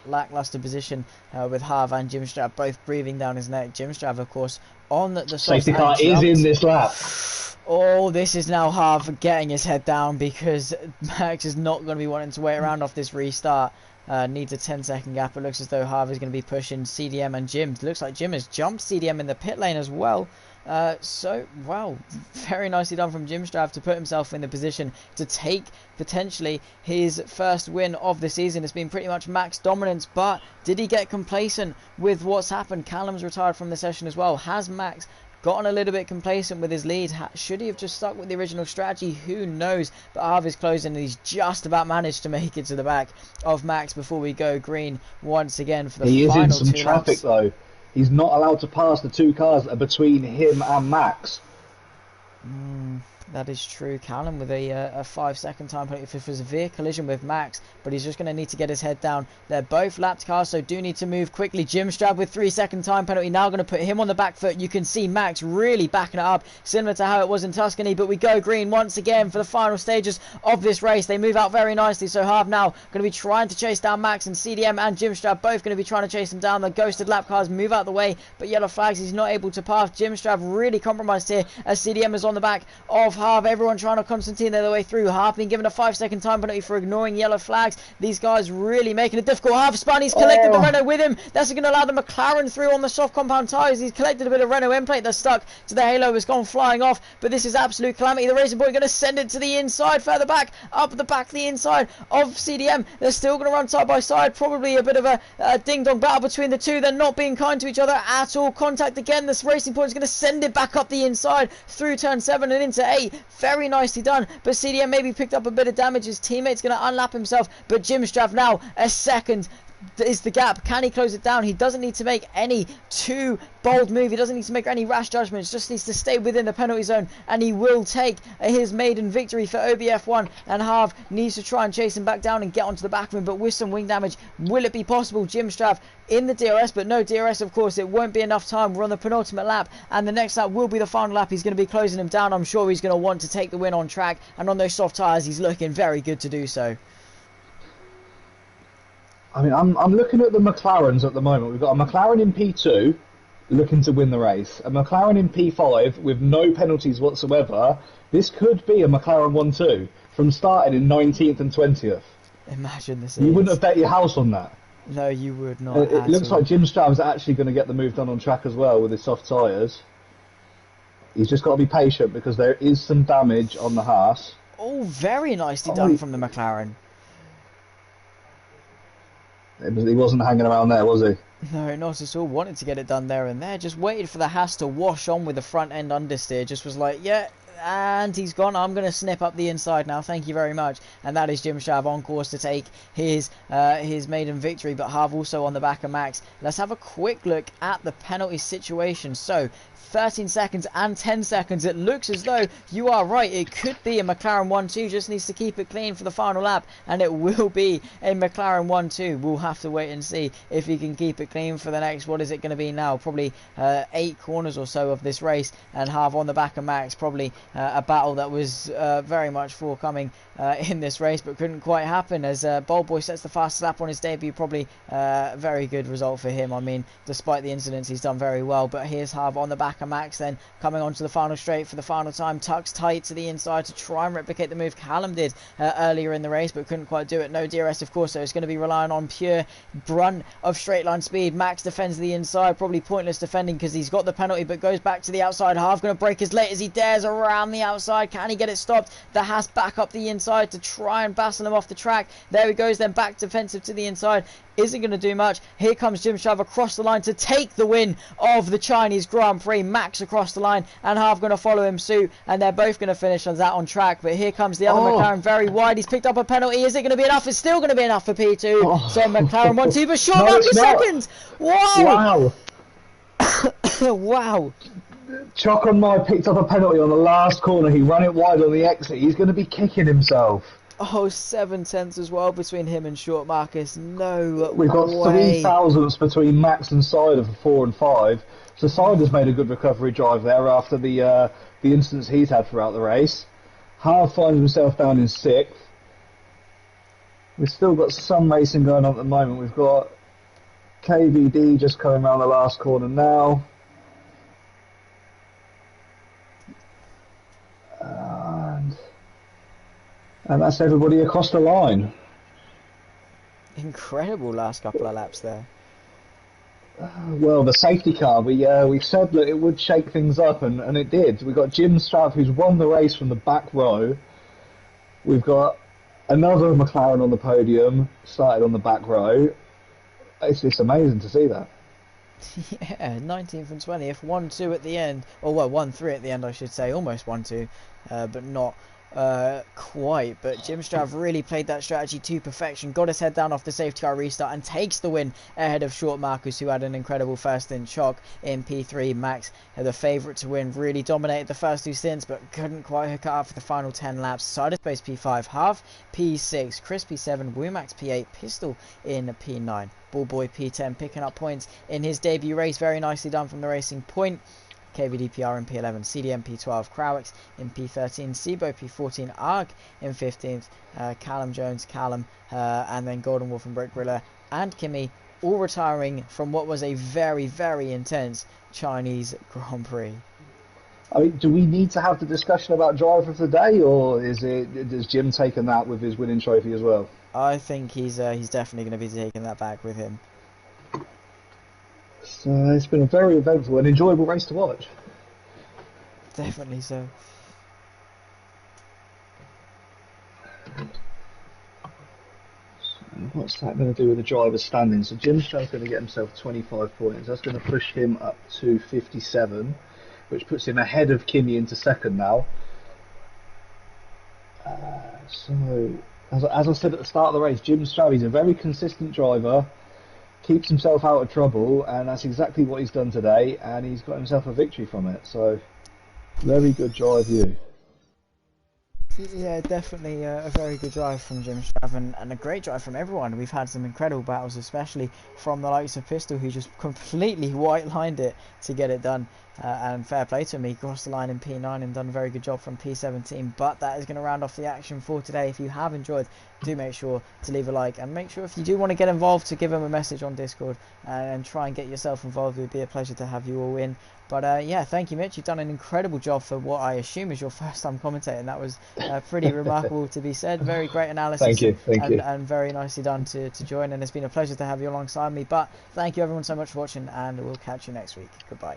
lackluster position with Harv and Jim Strav both breathing down his neck. Jim Strav, of course, on the safety car is in this lap. Oh, this is now Harv getting his head down, because Max is not going to be wanting to wait around off this restart. Needs a 10-second gap. It looks as though Harv is going to be pushing CDM and Jim. It looks like Jim has jumped CDM in the pit lane as well. So, wow, very nicely done from Jim Strav to put himself in the position to take potentially his first win of the season. It's been pretty much Max dominance, but did he get complacent with what's happened? Callum's retired from the session as well. Has Max gotten a little bit complacent with his lead? Should he have just stuck with the original strategy? Who knows? But Harv is closing, and he's just about managed to make it to the back of Max before we go green once again for the final 2 laps. He is in some traffic though. He's not allowed to pass the 2 cars that are between him and Max. That is true. Callum with a 5-second time penalty for severe collision with Max, but he's just going to need to get his head down. They're both lapped cars, so do need to move quickly. Jim Strav with 3-second time penalty, now going to put him on the back foot. You can see Max really backing it up, similar to how it was in Tuscany, but we go green once again for the final stages of this race. They move out very nicely, so Harv now going to be trying to chase down Max, and CDM and Jim Strav both going to be trying to chase him down. The ghosted lap cars move out the way, but yellow flags, he's not able to pass. Jim Strav really compromised here as CDM is on the back of Harv. Everyone trying to Constantine their way through. Harv being given a 5-second time penalty for ignoring yellow flags. These guys really making it difficult. Harv spun, he's collected the Renault with him. That's going to allow the McLaren through on the soft compound tyres. He's collected a bit of Renault end plate that's stuck to the halo. It's gone flying off, but this is absolute calamity. The Racing Boy going to send it to the inside, further back, up the back, the inside of CDM. They're still going to run side by side. Probably a bit of a ding-dong battle between the two. They're not being kind to each other at all. Contact again. This Racing Point is going to send it back up the inside through turn 7 and into 8. Very nicely done, but CDM maybe picked up a bit of damage. His teammate's going to unlap himself, but Jim Strav now a second is the gap. Can he close it down? He doesn't need to make any too bold move. He doesn't need to make any rash judgments. Just needs to stay within the penalty zone, and he will take his maiden victory for OBF1. And Harv needs to try and chase him back down and get onto the back of him, but with some wing damage, will it be possible? Jim Strav in the DRS, but no DRS, of course. It won't be enough time. We're on the penultimate lap, and the next lap will be the final lap. He's going to be closing him down. I'm sure he's going to want to take the win on track, and on those soft tyres, he's looking very good to do so. I mean, I'm looking at the McLarens at the moment. We've got a McLaren in P2 looking to win the race, a McLaren in P5 with no penalties whatsoever. This could be a McLaren 1-2 from starting in 19th and 20th. Imagine this. You wouldn't have bet your house on that. No, you would not. It looks like Jim Strav's actually going to get the move done on track as well with his soft tyres. He's just got to be patient because there is some damage on the Haas. Oh, very nicely done from the McLaren. He wasn't hanging around there, was he? No, not at all. Wanted to get it done there and there. Just waited for the Haas to wash on with the front end understeer. Just was like, yeah, and he's gone. I'm going to snip up the inside now. Thank you very much. And that is Jim Strav on course to take his maiden victory. But Harv also on the back of Max. Let's have a quick look at the penalty situation. So 13 seconds and 10 seconds. It looks as though you are right. It could be a McLaren 1-2. Just needs to keep it clean for the final lap, and it will be a McLaren 1-2. We'll have to wait and see if he can keep it clean for the next, what is it going to be now? Probably 8 corners or so of this race, and Harv on the back of Max. Probably a battle that was very much forthcoming in this race, but couldn't quite happen as Bold Boy sets the fastest lap on his debut. Probably a very good result for him. I mean, despite the incidents, he's done very well. But here's Harv on the back of Max, then coming onto the final straight for the final time. Tucks tight to the inside to try and replicate the move Callum did earlier in the race, but couldn't quite do it. No DRS, of course, so it's going to be relying on pure brunt of straight line speed. Max defends the inside, probably pointless defending because he's got the penalty, but goes back to the outside. Harv going to break as late as he dares around the outside. Can he get it stopped? The Haas back up the inside to try and bastle him off the track. There he goes, then back defensive to the inside. Isn't going to do much. Here comes Jim Strav across the line to take the win of the Chinese Grand Prix. Max across the line, and Harv going to follow him suit, and they're both going to finish on that on track. But here comes the other McLaren very wide. He's picked up a penalty. Is it going to be enough? It's still going to be enough for P2. So McLaren 1-2, but short back a second. Wow. Wow. Chock on my picked up a penalty on the last corner. He ran it wide on the exit. He's going to be kicking himself. Oh, 7 tenths as well between him and Short Marcus. No We've got three way. thousandths between Max and Sider for 4 and 5. So Sider's made a good recovery drive there after the incidents he's had throughout the race. Hard finds himself down in 6th. We've still got some racing going on at the moment. We've got KVD just coming around the last corner now. And that's everybody across the line. Incredible last couple of laps there. Well, the safety car, we said that it would shake things up, and it did. We've got Jim Strav, who's won the race from the back row. We've got another McLaren on the podium, started on the back row. It's amazing to see that. Yeah, 19th and 20th, 1-2 at the end, or well, 1-3 at the end, I should say, almost 1-2, but not quite. But Jim Strav really played that strategy to perfection, got his head down off the safety car restart and takes the win ahead of Short Marcus, who had an incredible first stint. Shock in P3. Max, the favourite to win, really dominated the first 2 stints but couldn't quite hook it up for the final 10 laps. Cyberspace P5, Half P6, Chris P7, Woomax P8, Pistol in P9. Ballboy P10 picking up points in his debut race, very nicely done from the Racing Point. KVDPR in P11, CDM P12, Crowix in P13, Sebo P14, ARG in 15th, Callum Jones, and then Golden Wolf and Brick Griller and Kimmy all retiring from what was a very, very intense Chinese Grand Prix. I mean, do we need to have the discussion about driver of the day, or has Jim taken that with his winning trophy as well? I think he's definitely going to be taking that back with him. So it's been a very eventful and enjoyable race to watch. Definitely so. So what's that going to do with the driver's standing? So Jim Straw's going to get himself 25 points. That's going to push him up to 57, which puts him ahead of Kimi into second now. So, as I said at the start of the race, Jim Straw, he's a very consistent driver, keeps himself out of trouble, and that's exactly what he's done today, and he's got himself a victory from it. So, very good drive, you. Yeah, definitely a very good drive from Jim Strav and a great drive from everyone. We've had some incredible battles, especially from the likes of Pistol, who just completely white-lined it to get it done. And fair play to him, he crossed the line in P9 and done a very good job from P17. But that is going to round off the action for today. If you have enjoyed, do make sure to leave a like, and make sure if you do want to get involved to give him a message on Discord and try and get yourself involved. It would be a pleasure to have you all in. But yeah, thank you, Mitch. You've done an incredible job for what I assume is your first time commentating. That was pretty remarkable to be said. Very great analysis. Thank you. And very nicely done to join. And it's been a pleasure to have you alongside me. But thank you everyone so much for watching, and we'll catch you next week. Goodbye.